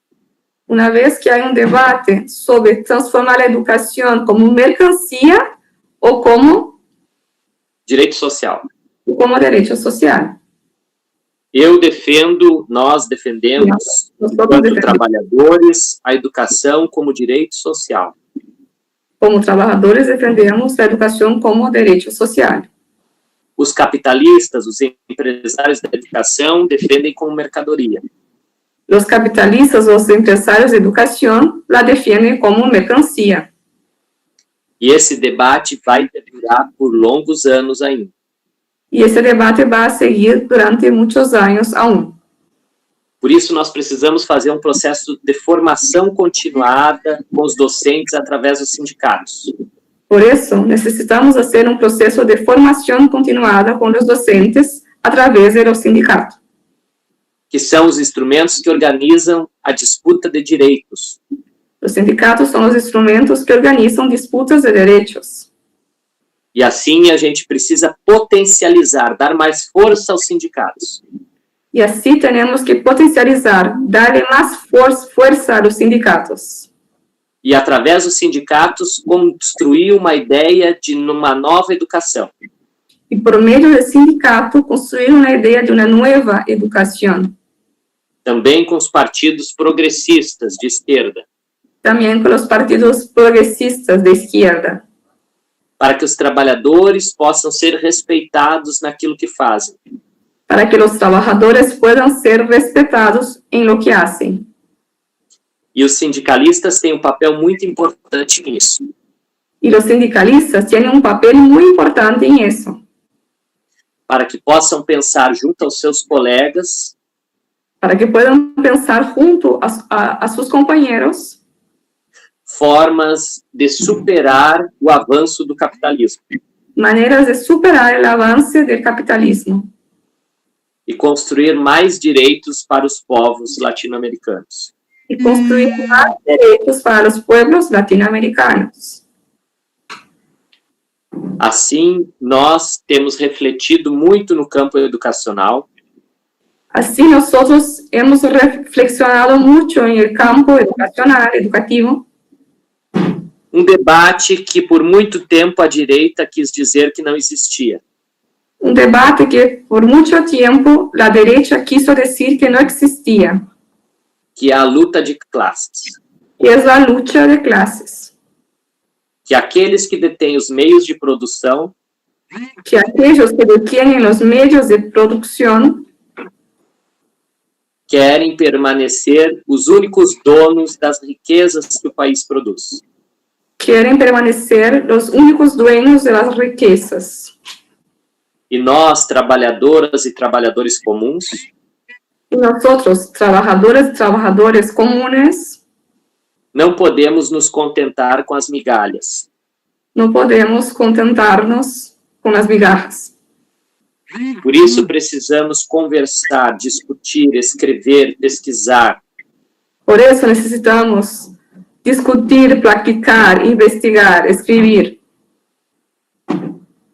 Speaker 4: Uma vez que há um debate sobre transformar a educação como mercancia ou como
Speaker 3: direito social.
Speaker 4: Como direito social.
Speaker 3: Nós defendemos, enquanto trabalhadores, a educação como direito social.
Speaker 4: Como trabajadores defendemos a educación como derecho social.
Speaker 3: Os capitalistas, os empresários da educação defendem como mercadoria.
Speaker 4: Los capitalistas, los empresarios de educación, la defienden como mercancía.
Speaker 3: E esse debate vai durar por longos anos ainda.
Speaker 4: Y ese debate va a seguir durante muchos años aún.
Speaker 3: Por isso, nós precisamos fazer um processo de formação continuada com os docentes através dos sindicatos.
Speaker 4: Por eso, necesitamos hacer un proceso de formación continuada con los docentes a través de los sindicatos,
Speaker 3: Que são os instrumentos que organizam a disputa de direitos.
Speaker 4: Los sindicatos son los instrumentos que organizan disputas de derechos.
Speaker 3: E assim a gente precisa potencializar, dar mais força aos sindicatos.
Speaker 4: Y así tenemos que potencializar, darle más fuerza a los sindicatos.
Speaker 3: E através dos sindicatos construir uma ideia de uma nova educação.
Speaker 4: Y por medio del sindicato construir una idea de una nueva educación.
Speaker 3: Também com os partidos progressistas de esquerda.
Speaker 4: También con los partidos progresistas de izquierda.
Speaker 3: Para que os trabalhadores possam ser respeitados naquilo que fazem.
Speaker 4: Para que los trabajadores puedan ser respetados en lo que hacen.
Speaker 3: E os sindicalistas têm um papel muito importante nisso.
Speaker 4: Y los sindicalistas tienen un papel muy importante en eso.
Speaker 3: Para que possam pensar junto aos seus colegas.
Speaker 4: Para que puedan pensar junto a sus compañeros.
Speaker 3: Formas de superar o avanço do capitalismo.
Speaker 4: Maneras de superar el avance del capitalismo.
Speaker 3: E construir mais direitos para os povos latino-americanos.
Speaker 4: Y construir más derechos para los pueblos latinoamericanos.
Speaker 3: Assim, nós temos refletido muito no campo educacional.
Speaker 4: Así nosotros hemos reflexionado mucho en el campo educacional, educativo.
Speaker 3: Um debate que por muito tempo a direita quis dizer que não existia.
Speaker 4: Un debate que por mucho tiempo la derecha quiso decir que no existía.
Speaker 3: Que é a luta de classes.
Speaker 4: Que es la lucha de clases.
Speaker 3: Que aqueles que detêm os meios de produção.
Speaker 4: Que aquellos que detienen los medios de producción.
Speaker 3: Querem permanecer os únicos donos das riquezas que o país produz.
Speaker 4: Querem permanecer los únicos dueños de las riquezas.
Speaker 3: E nós, trabalhadoras e trabalhadores comuns,
Speaker 4: y nosotros, trabajadores y trabajadores comunes,
Speaker 3: não podemos nos contentar com as migalhas.
Speaker 4: No podemos contentarnos con las migajas.
Speaker 3: Por isso precisamos conversar, discutir, escrever, pesquisar.
Speaker 4: Por eso necesitamos discutir, praticar, investigar, escribir.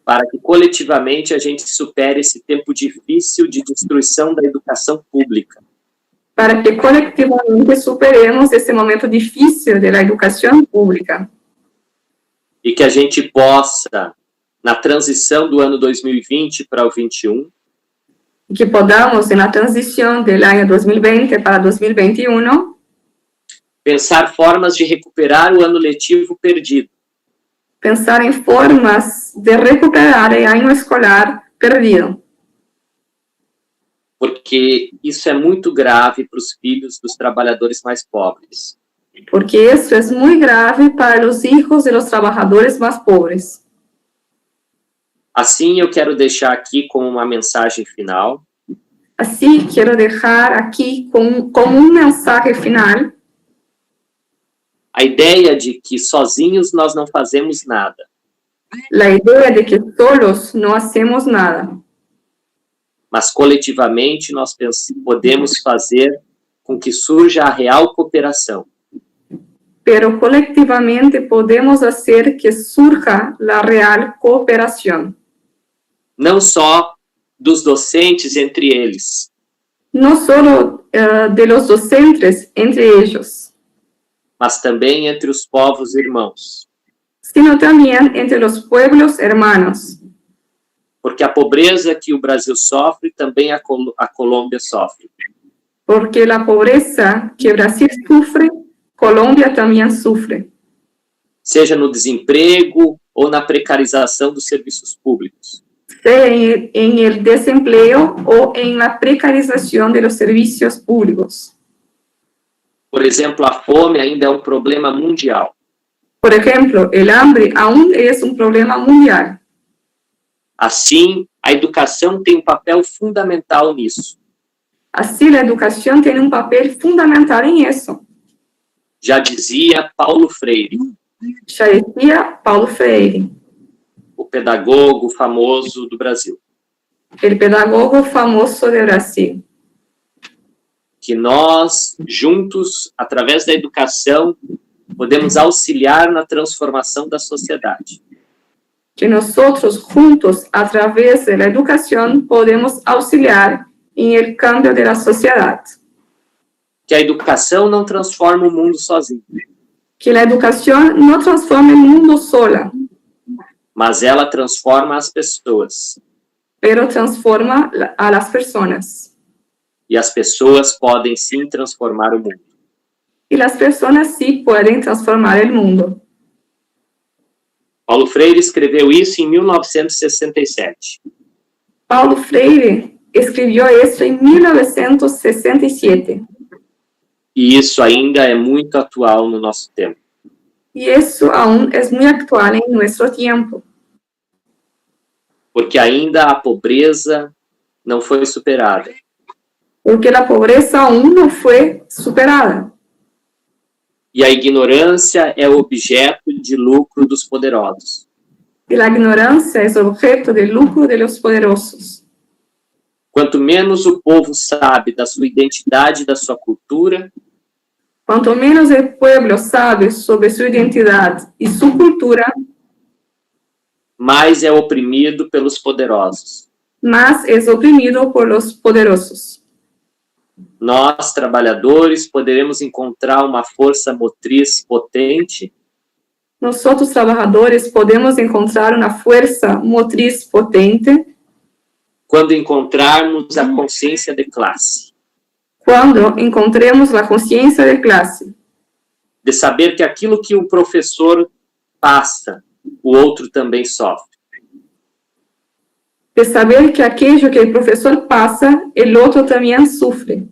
Speaker 3: Para que coletivamente a gente supere esse tempo difícil de destruição da educação pública.
Speaker 4: Para que colectivamente superemos esse momento difícil da educação pública.
Speaker 3: E que a gente possa, na transição do ano 2020 para o 21,
Speaker 4: que podamos, na transição do ano 2020 para 2021,
Speaker 3: pensar formas de recuperar o ano letivo perdido.
Speaker 4: Pensar em formas de recuperar o ano escolar perdido.
Speaker 3: Porque isso é muito grave para os filhos dos trabalhadores mais pobres.
Speaker 4: Porque isso é muito grave para os filhos de los trabalhadores mais pobres.
Speaker 3: Assim, eu quero deixar aqui como uma mensagem final.
Speaker 4: Assim, quero deixar aqui como mensagem final.
Speaker 3: A ideia de que sozinhos nós não fazemos nada.
Speaker 4: A ideia de que solos não hacemos nada.
Speaker 3: Mas coletivamente nós podemos fazer com que surja a real cooperação.
Speaker 4: Pero colectivamente podemos fazer que surja a real cooperação.
Speaker 3: Não só dos docentes entre eles.
Speaker 4: Não só de los docentes entre eles.
Speaker 3: Mas também entre os povos irmãos.
Speaker 4: Sino também entre os pueblos hermanos.
Speaker 3: Porque a pobreza que o Brasil sofre, também a Colômbia sofre.
Speaker 4: Porque la pobreza que Brasil sufre, Colombia también sufre.
Speaker 3: Seja no desemprego ou na precarização dos serviços públicos.
Speaker 4: Sea en el desempleo o en la precarización de los servicios públicos.
Speaker 3: Por exemplo, a fome ainda é um problema mundial.
Speaker 4: Por ejemplo, el hambre aún es un problema mundial.
Speaker 3: Assim, a educação tem um papel fundamental nisso.
Speaker 4: Así, la educación tiene un papel fundamental en eso.
Speaker 3: Já dizia Paulo Freire,
Speaker 4: Ya decía Paulo Freire,
Speaker 3: o pedagogo famoso do Brasil,
Speaker 4: el pedagogo famoso de Brasil,
Speaker 3: que nós, juntos, através da educação, podemos auxiliar na transformação da sociedade.
Speaker 4: que nosotros juntos, a través de la educación, podemos auxiliar en el cambio de la sociedad.
Speaker 3: Que a educação não transforma o mundo sozinho,
Speaker 4: Que la educación no transforma el mundo sola,
Speaker 3: mas ela transforma as pessoas.
Speaker 4: pero transforma a las personas.
Speaker 3: E as pessoas podem sim transformar o mundo.
Speaker 4: Y las personas sí pueden transformar el mundo.
Speaker 3: Paulo Freire escreveu isso em 1967.
Speaker 4: Paulo Freire escribió esto en 1967.
Speaker 3: E isso ainda é muito atual no nosso tempo.
Speaker 4: Y eso aún es muy actual en nuestro tiempo.
Speaker 3: Porque ainda a pobreza não foi superada.
Speaker 4: Porque la pobreza aún no fue superada.
Speaker 3: E a ignorância é objeto de lucro dos poderosos.
Speaker 4: Y la ignorancia es objeto de lucro de los poderosos.
Speaker 3: Quanto menos o povo sabe da sua identidade e da sua cultura,
Speaker 4: Cuanto menos el pueblo sabe sobre su identidad y su cultura,
Speaker 3: mais é oprimido pelos poderosos.
Speaker 4: más es oprimido por los poderosos.
Speaker 3: Nós, trabalhadores, poderemos encontrar uma força motriz potente
Speaker 4: Nosotros, trabajadores, podemos encontrar una fuerza motriz potente
Speaker 3: quando encontrarmos a consciência de classe,
Speaker 4: cuando encontremos la conciencia de clase,
Speaker 3: de saber que aquilo que o professor passa, o outro também sofre.
Speaker 4: de saber que aquello que el profesor pasa, el otro también sufre.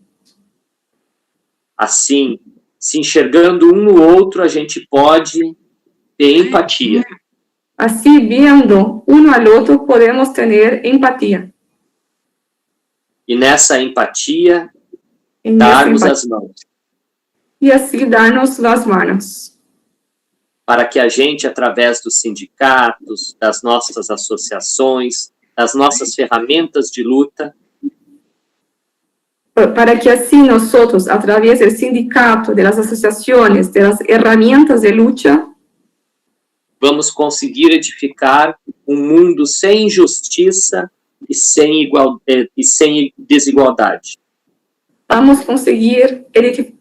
Speaker 3: Assim, se enxergando um no outro, a gente pode ter empatia.
Speaker 4: Así, viendo uno al otro, podemos tener empatía.
Speaker 3: E nessa empatia,
Speaker 4: En esa
Speaker 3: darmos
Speaker 4: empatía.
Speaker 3: as mãos,
Speaker 4: Y así darnos las manos,
Speaker 3: para que a gente, através dos sindicatos, das nossas associações, das nossas ferramentas de luta,
Speaker 4: para que así nosotros, a través del sindicato, de las asociaciones, de las herramientas de lucha,
Speaker 3: vamos conseguir edificar um mundo sem injustiça e sem desigualdade.
Speaker 4: vamos conseguir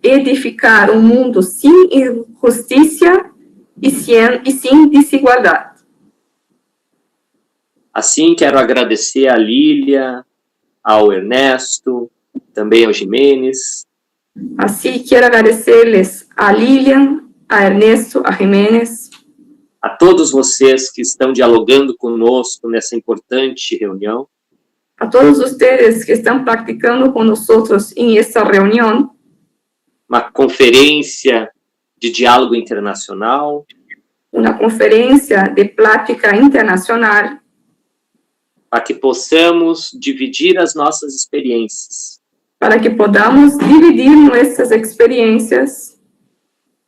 Speaker 4: edificar un mundo sin injusticia y sin desigualdad.
Speaker 3: Assim, quero agradecer a Lília, ao Ernesto, também ao Jimenez,
Speaker 4: Así quiero agradecerles a Lilian, a Ernesto, a Jiménez,
Speaker 3: a todos vocês que estão dialogando conosco nessa importante reunião,
Speaker 4: a todos ustedes que están practicando con nosotros en esta reunión,
Speaker 3: uma conferência de diálogo internacional,
Speaker 4: una conferencia de plática internacional,
Speaker 3: para que possamos dividir as nossas experiências
Speaker 4: para que podamos dividir nuestras experiencias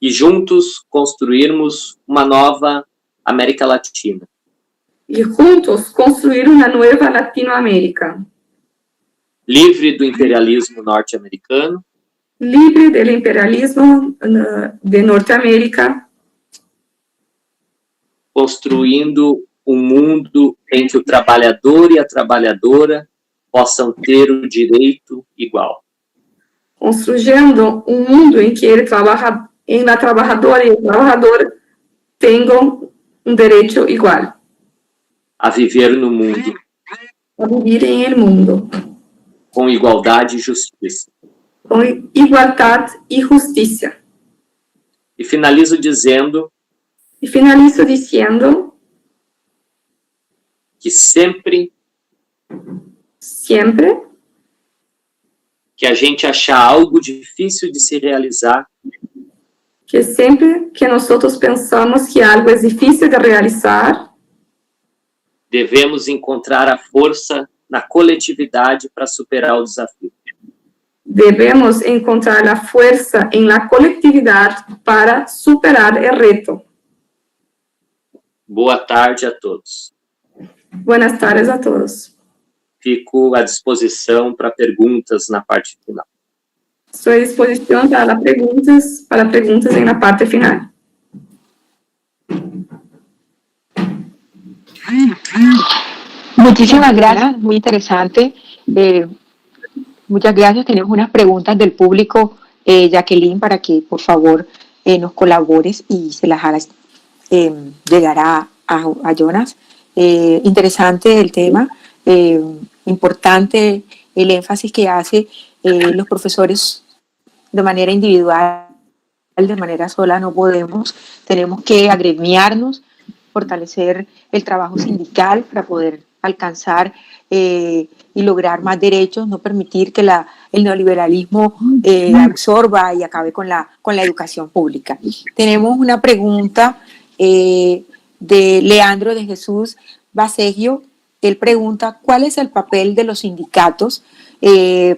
Speaker 3: e juntos construirmos uma nova América Latina.
Speaker 4: y juntos construir una nueva Latinoamérica,
Speaker 3: Livre do imperialismo norte-americano,
Speaker 4: libre del imperialismo de Norteamérica,
Speaker 3: construindo um mundo em que o trabalhador e a trabalhadora possam ter o direito igual.
Speaker 4: construyendo un mundo en que la trabajadora y el trabajador tengan un derecho igual.
Speaker 3: A viver no mundo
Speaker 4: a vivir en el mundo,
Speaker 3: com igualdade e justiça.
Speaker 4: con igualdad y justicia.
Speaker 3: E finalizo dizendo
Speaker 4: Y finalizo diciendo
Speaker 3: que sempre que a gente achar algo difícil de se realizar,
Speaker 4: que siempre que nosotros pensamos que algo es difícil de realizar,
Speaker 3: devemos encontrar a força na coletividade para superar o desafio.
Speaker 4: debemos encontrar la fuerza en la colectividad para superar el reto.
Speaker 3: Boa tarde a todos.
Speaker 4: Buenas tardes a todos.
Speaker 3: Fico à disposição para perguntas na parte final.
Speaker 4: Estoy a disposición para preguntas en la parte final.
Speaker 2: Muchísimas gracias, muy interesante. Muchas gracias. Tenemos unas preguntas del público, Jacqueline, para que por favor nos colabores y se las hagas llegar a Jonas. Interesante el tema, importante el énfasis que hace los profesores de manera individual, de manera sola no podemos, tenemos que agremiarnos, fortalecer el trabajo sindical para poder alcanzar y lograr más derechos, no permitir que el neoliberalismo absorba y acabe con la educación pública. Tenemos una pregunta de Leandro de Jesús Baseggio. Él pregunta, ¿cuál es el papel de los sindicatos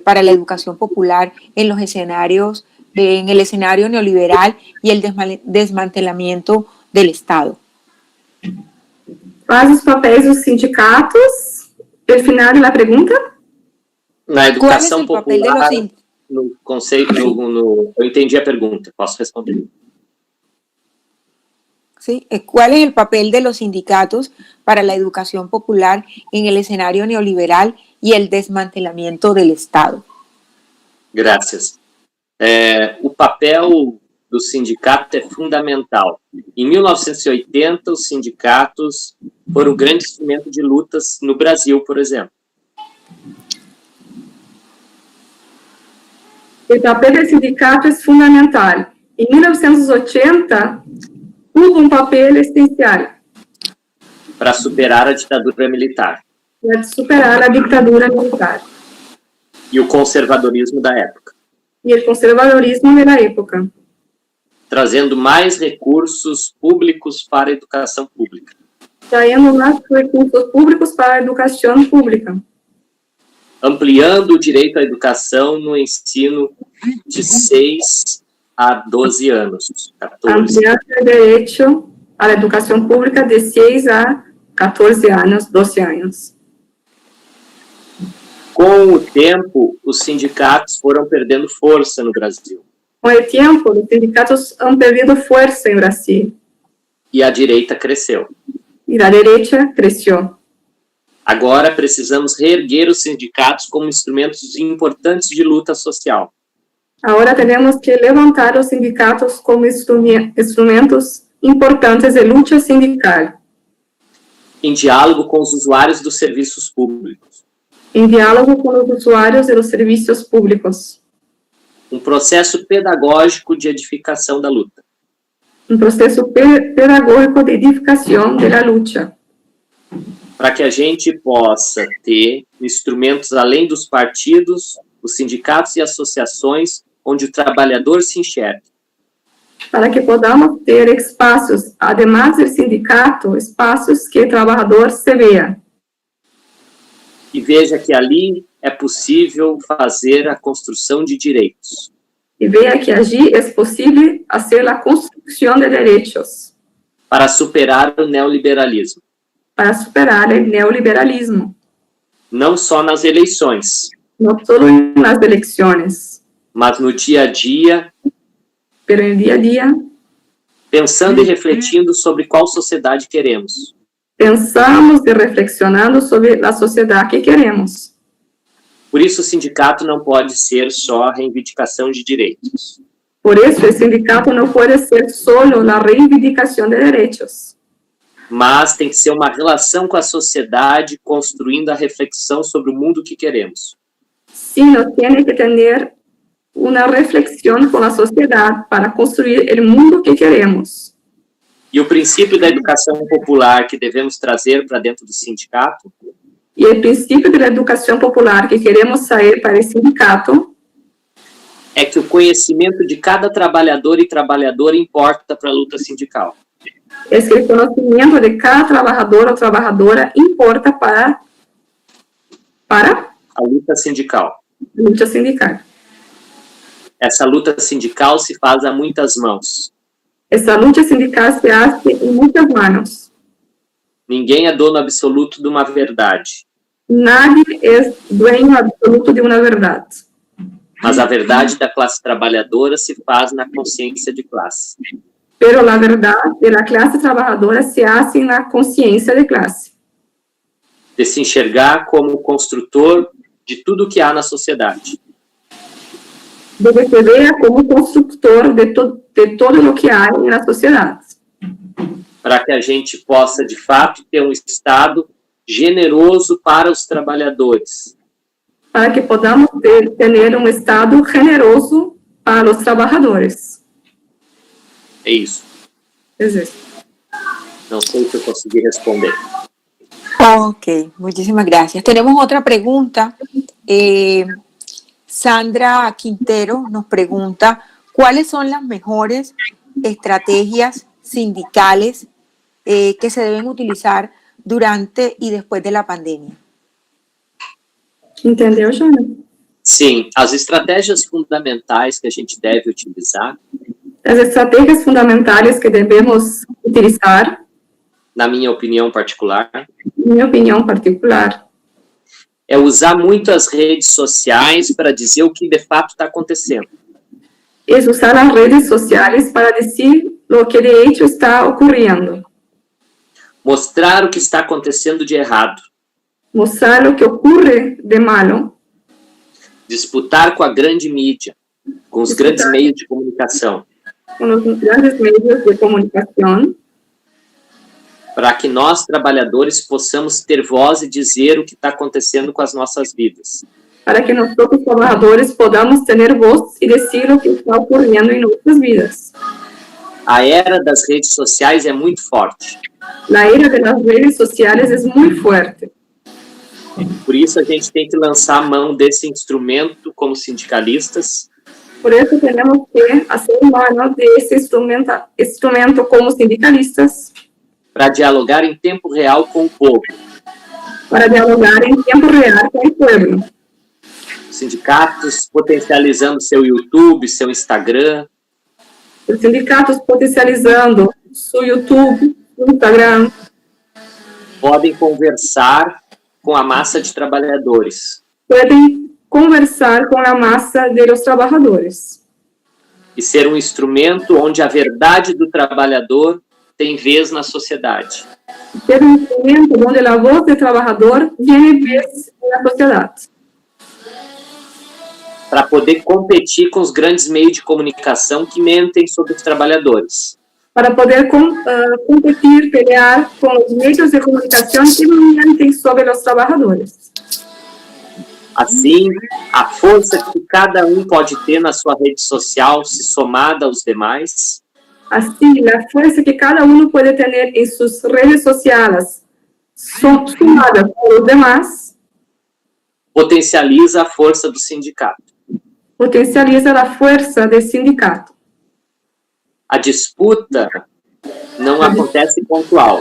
Speaker 2: para la educación popular en los escenarios, en el escenario neoliberal y el desmantelamiento del Estado?
Speaker 4: Quais os papéis dos sindicatos? El final da pergunta?
Speaker 3: Na educação popular, no conceito, eu entendi a pergunta, posso responder.
Speaker 2: ¿Sí? ¿Cuál es el papel de los sindicatos para la educación popular en el escenario neoliberal y el desmantelamiento del Estado?
Speaker 3: Gracias. O papel do sindicato é fundamental. Em 1980, os sindicatos foram um grande instrumento de lutas no Brasil, por exemplo.
Speaker 4: O papel do sindicato é fundamental. Em 1980, houve papel essencial
Speaker 3: para superar a ditadura militar.
Speaker 4: Para superar a ditadura militar.
Speaker 3: E o conservadorismo da época.
Speaker 4: E o conservadorismo da época.
Speaker 3: Trazendo mais recursos públicos para a educação pública.
Speaker 4: Trazendo mais recursos públicos para a educação pública.
Speaker 3: Ampliando o direito à educação no ensino de 6 a 12 anos. 14.
Speaker 4: Ampliando o direito à educação pública de 6 a 14 anos, 12 anos.
Speaker 3: Com o tempo, os sindicatos foram perdendo força no Brasil.
Speaker 4: Com o tempo, os sindicatos han perdido força em Brasil.
Speaker 3: E a direita cresceu.
Speaker 4: E a direita cresceu.
Speaker 3: Agora precisamos reerguer os sindicatos como instrumentos importantes de luta social.
Speaker 4: Agora temos que levantar os sindicatos como instrumentos importantes de luta sindical.
Speaker 3: Em diálogo com os usuários dos serviços públicos.
Speaker 4: Em diálogo com os usuários dos serviços públicos.
Speaker 3: Um processo pedagógico de edificação da luta.
Speaker 4: Um processo pedagógico de edificação da luta.
Speaker 3: Para que a gente possa ter instrumentos além dos partidos, os sindicatos e associações, onde o trabalhador se enxergue.
Speaker 4: Para que podamos ter espaços, además do sindicato, espaços que o trabalhador se veja.
Speaker 3: E veja que ali é possível fazer a construção de direitos.
Speaker 4: E veja que allí é possível fazer a construção de direitos.
Speaker 3: Para superar o neoliberalismo.
Speaker 4: Para superar o neoliberalismo.
Speaker 3: Não só nas eleições.
Speaker 4: Não só nas eleições.
Speaker 3: Mas no dia a dia.
Speaker 4: Pero no dia a dia.
Speaker 3: Pensando e refletindo sobre qual sociedade queremos.
Speaker 4: Pensamos e reflexionando sobre a sociedade que queremos.
Speaker 3: Por isso, o sindicato não pode ser só a reivindicação de direitos.
Speaker 4: Por isso, o sindicato não pode ser só a reivindicação de direitos.
Speaker 3: mas tem que ser uma relação com a sociedade, construindo a reflexão sobre o mundo que queremos.
Speaker 4: Sino tiene que tener una reflexión con la sociedad para construir el mundo que queremos.
Speaker 3: E o princípio da educação popular que devemos trazer para dentro do sindicato
Speaker 4: Y el principio de la educación popular que queremos traer para el sindicato
Speaker 3: é que o conhecimento de cada trabalhador e trabalhadora importa para a luta sindical.
Speaker 4: es que el conocimiento de cada trabajador o trabajadora importa para
Speaker 3: A luta sindical.
Speaker 4: la lucha sindical.
Speaker 3: Essa luta sindical se faz a muitas mãos.
Speaker 4: Esta lucha sindical se hace en muchas manos.
Speaker 3: Ninguém é dono absoluto de uma verdade,
Speaker 4: Nadie es dueño absoluto de una verdad.
Speaker 3: mas a verdade da classe trabalhadora se faz na consciência de classe.
Speaker 4: Pero la verdad de la clase trabajadora se hace en la conciencia de clase.
Speaker 3: De se enxergar como construtor de tudo que há na sociedade.
Speaker 4: De que se vea como constructor de todo lo que hay en la sociedad.
Speaker 3: Para que a gente possa, de fato, ter um Estado generoso para os trabalhadores.
Speaker 4: Para que podamos tener un Estado generoso para los trabajadores.
Speaker 3: É isso.
Speaker 4: Es eso.
Speaker 3: Não sei se eu consegui responder.
Speaker 2: Ok, muchísimas gracias. Tenemos otra pregunta. Sandra Quintero nos pregunta, ¿cuáles son las mejores estrategias sindicales que se deben utilizar durante y después de la pandemia?
Speaker 4: Entendeu, Jana?
Speaker 3: Sim, as estratégias fundamentais que a gente deve utilizar,
Speaker 4: As estratégias fundamentais que devemos utilizar,
Speaker 3: na minha opinião particular,
Speaker 4: minha opinião particular,
Speaker 3: é usar muito as redes sociais para dizer o que de fato está acontecendo.
Speaker 4: é usar as redes sociais para dizer o que de hecho está ocorrendo.
Speaker 3: Mostrar o que está acontecendo de errado.
Speaker 4: Mostrar o que ocorre de malo.
Speaker 3: Disputar com a grande mídia, com os grandes meios de comunicação.
Speaker 4: Com os grandes meios de comunicação.
Speaker 3: Para que nós, trabalhadores, possamos ter voz e dizer o que está acontecendo com as nossas vidas.
Speaker 4: Para que nós, trabalhadores, podamos ter voz e dizer o que está ocorrendo em nossas vidas.
Speaker 3: A era das redes sociais é muito forte.
Speaker 4: A era das redes sociais é muito forte.
Speaker 3: Por isso, a gente tem que lançar a mão desse instrumento como sindicalistas.
Speaker 4: Por isso, temos que fazer mão desse instrumento como sindicalistas.
Speaker 3: Para dialogar em tempo real com o povo.
Speaker 4: Para dialogar em tempo real com o povo.
Speaker 3: Sindicatos potencializando seu YouTube, seu Instagram.
Speaker 4: Os sindicatos potencializando seu YouTube, seu Instagram.
Speaker 3: Podem conversar com a massa de trabalhadores.
Speaker 4: Podem conversar com a massa dos trabalhadores.
Speaker 3: E ser um instrumento onde a verdade do trabalhador tem vez na sociedade.
Speaker 4: Ser um instrumento onde a voz do trabalhador tem vez na sociedade.
Speaker 3: Para poder competir com os grandes meios de comunicação que mentem sobre os trabalhadores.
Speaker 4: Para poder competir, pelear com os meios de comunicação que mentem sobre os trabalhadores.
Speaker 3: Assim, a força que cada um pode ter na sua rede social, se somada aos demais,
Speaker 4: assim, a força que cada um pode ter em suas redes sociais, somada com os demais,
Speaker 3: potencializa a força do sindicato.
Speaker 4: Potencializa a força do sindicato.
Speaker 3: A disputa não acontece pontual.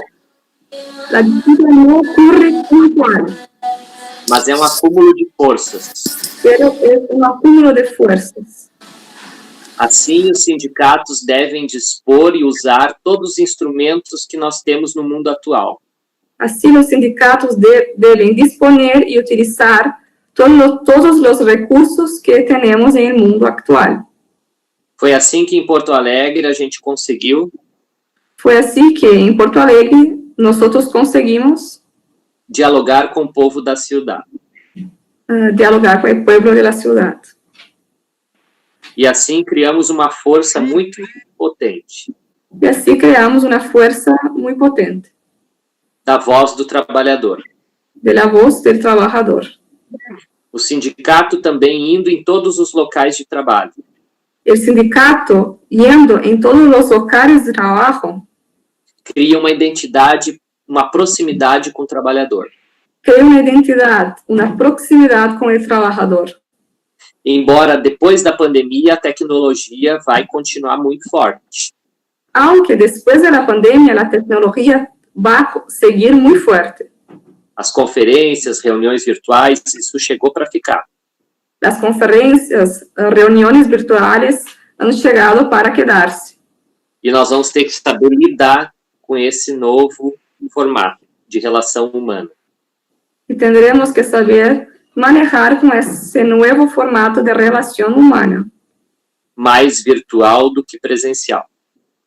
Speaker 4: A disputa não ocorre pontual.
Speaker 3: Mas é um acúmulo de forças.
Speaker 4: Pero é um acúmulo de forças.
Speaker 3: Assim, os sindicatos devem dispor e usar todos os instrumentos que nós temos no mundo atual.
Speaker 4: Assim, os sindicatos devem disponer e utilizar todos os recursos que temos no mundo atual.
Speaker 3: Foi assim que em Porto Alegre a gente conseguiu.
Speaker 4: Foi assim que em Porto Alegre nós conseguimos
Speaker 3: dialogar com o povo da cidade.
Speaker 4: Dialogar com o povo da cidade.
Speaker 3: E assim criamos uma força muito potente.
Speaker 4: E assim criamos uma força muito potente.
Speaker 3: da voz do trabalhador.
Speaker 4: de la voz del trabajador.
Speaker 3: O sindicato também indo em todos os locais de trabalho.
Speaker 4: El sindicato, yendo en todos los locales de trabajo,
Speaker 3: Cria uma identidade, uma proximidade com o trabalhador.
Speaker 4: crea una identidad, una proximidad con el trabajador.
Speaker 3: Embora depois da pandemia a tecnologia vai continuar muito forte.
Speaker 4: Aunque después de la pandemia la tecnología va a seguir muy fuerte.
Speaker 3: As conferências, reuniões virtuais, isso chegou para ficar.
Speaker 4: Las conferencias, reuniones virtuales han llegado para quedarse.
Speaker 3: E nós vamos ter que saber lidar com esse novo formato de relação humana.
Speaker 4: Y tendremos que saber manejar con ese nuevo formato de relación humana,
Speaker 3: Mais virtual do que presencial.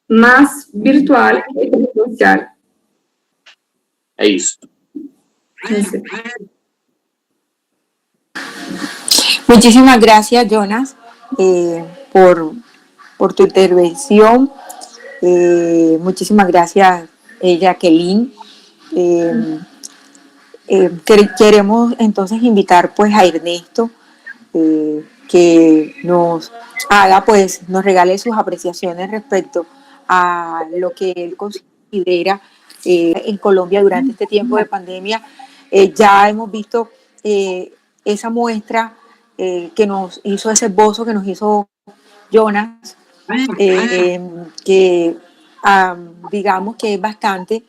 Speaker 4: más virtual que presencial.
Speaker 3: É isso.
Speaker 2: Muchísimas gracias, Jonas, por tu intervención. Muchísimas gracias, Jacqueline. Queremos entonces invitar pues a Ernesto que nos haga pues nos regale sus apreciaciones respecto a lo que él considera en Colombia durante este tiempo de pandemia. Ya hemos visto esa muestra que nos hizo, ese esbozo que nos hizo Jonas, que digamos que es bastante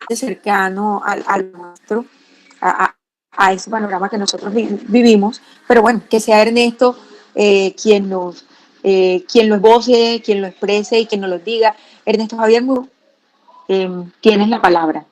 Speaker 2: cercano al nuestro, a ese panorama que nosotros vivimos, pero bueno, que sea Ernesto quien lo esboce, quien lo exprese y quien nos lo diga. Ernesto Javier, tienes la palabra.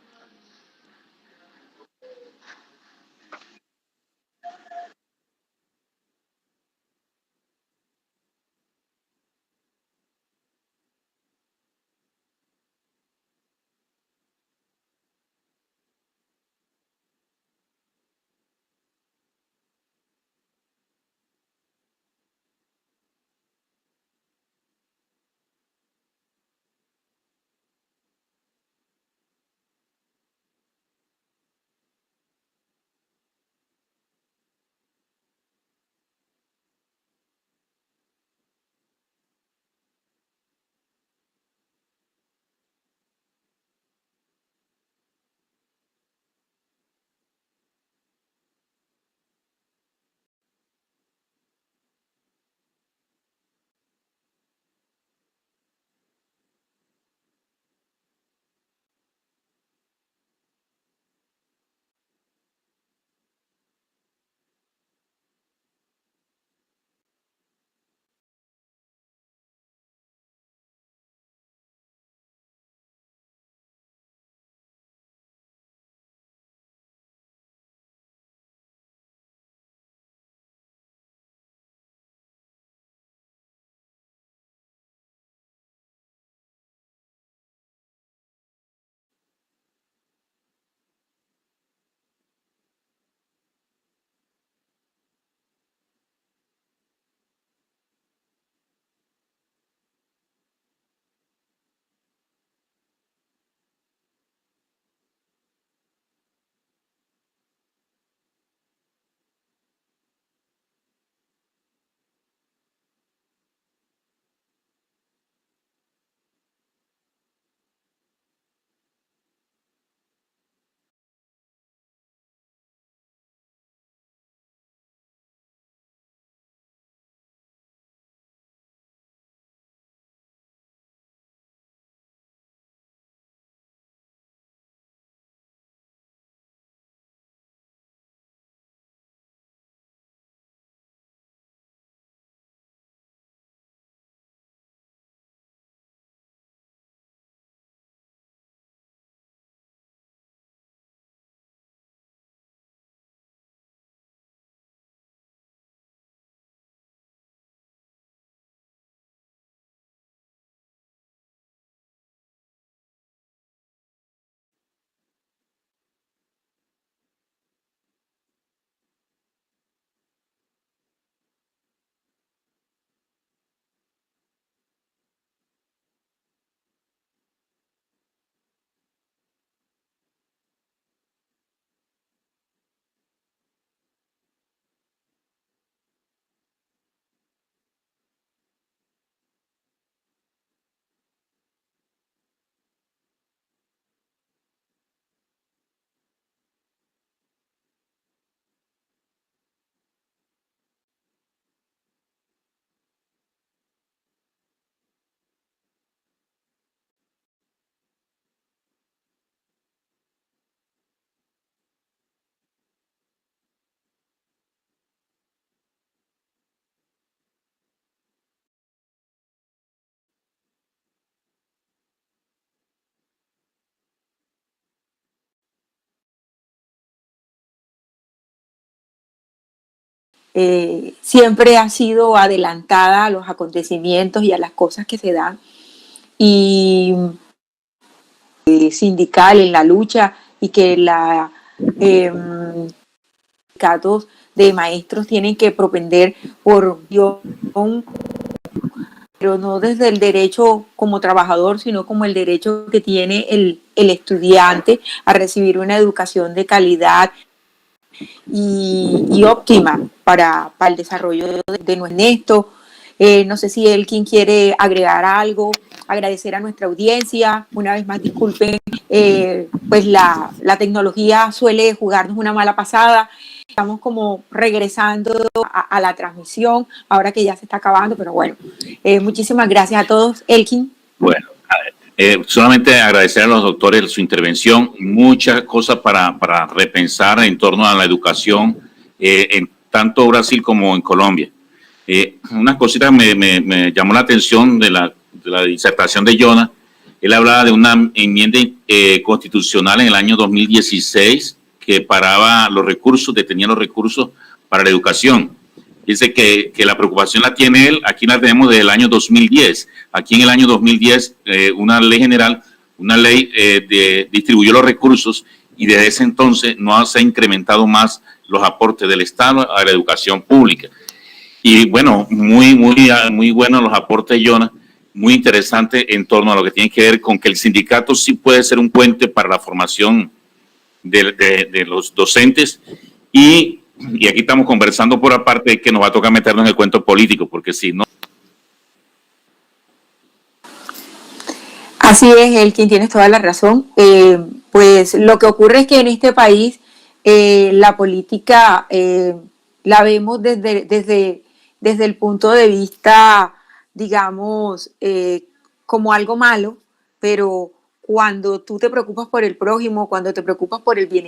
Speaker 2: siempre ha sido adelantada a los acontecimientos y a las cosas que se dan, y sindical en la lucha, y que la sindicatos de maestros tienen que propender por pero no desde el derecho como trabajador, sino como el derecho que tiene el estudiante a recibir una educación de calidad y óptima para el desarrollo de nuestro Ernesto. No sé si Elkin quiere agregar algo, agradecer a nuestra audiencia. Una vez más, disculpen, pues la tecnología suele jugarnos una mala pasada. Estamos como regresando a la transmisión, ahora que ya se está acabando, pero bueno, muchísimas gracias a todos. Elkin.
Speaker 1: Bueno, solamente agradecer a los doctores su intervención, muchas cosas para repensar en torno a la educación en tanto Brasil como en Colombia. Unas cositas me llamó la atención de la disertación de Jonas. Él hablaba de una enmienda constitucional en el año 2016 que paraba los recursos, detenía los recursos para la educación. Dice que la preocupación la tiene él, aquí la tenemos desde el año 2010. Aquí en el año 2010, una ley general, distribuyó los recursos, y desde ese entonces no se ha incrementado más los aportes del Estado a la educación pública. Y bueno, muy buenos los aportes de Jonas, muy interesante en torno a lo que tiene que ver con que el sindicato sí puede ser un puente para la formación de los docentes, y aquí estamos conversando por aparte de que nos va a tocar meternos en el cuento político, porque si no...
Speaker 2: Así es, Elkin, tienes toda la razón. Pues lo que ocurre es que en este país la política la vemos desde el punto de vista, digamos, como algo malo, pero cuando tú te preocupas por el prójimo, cuando te preocupas por el bienestar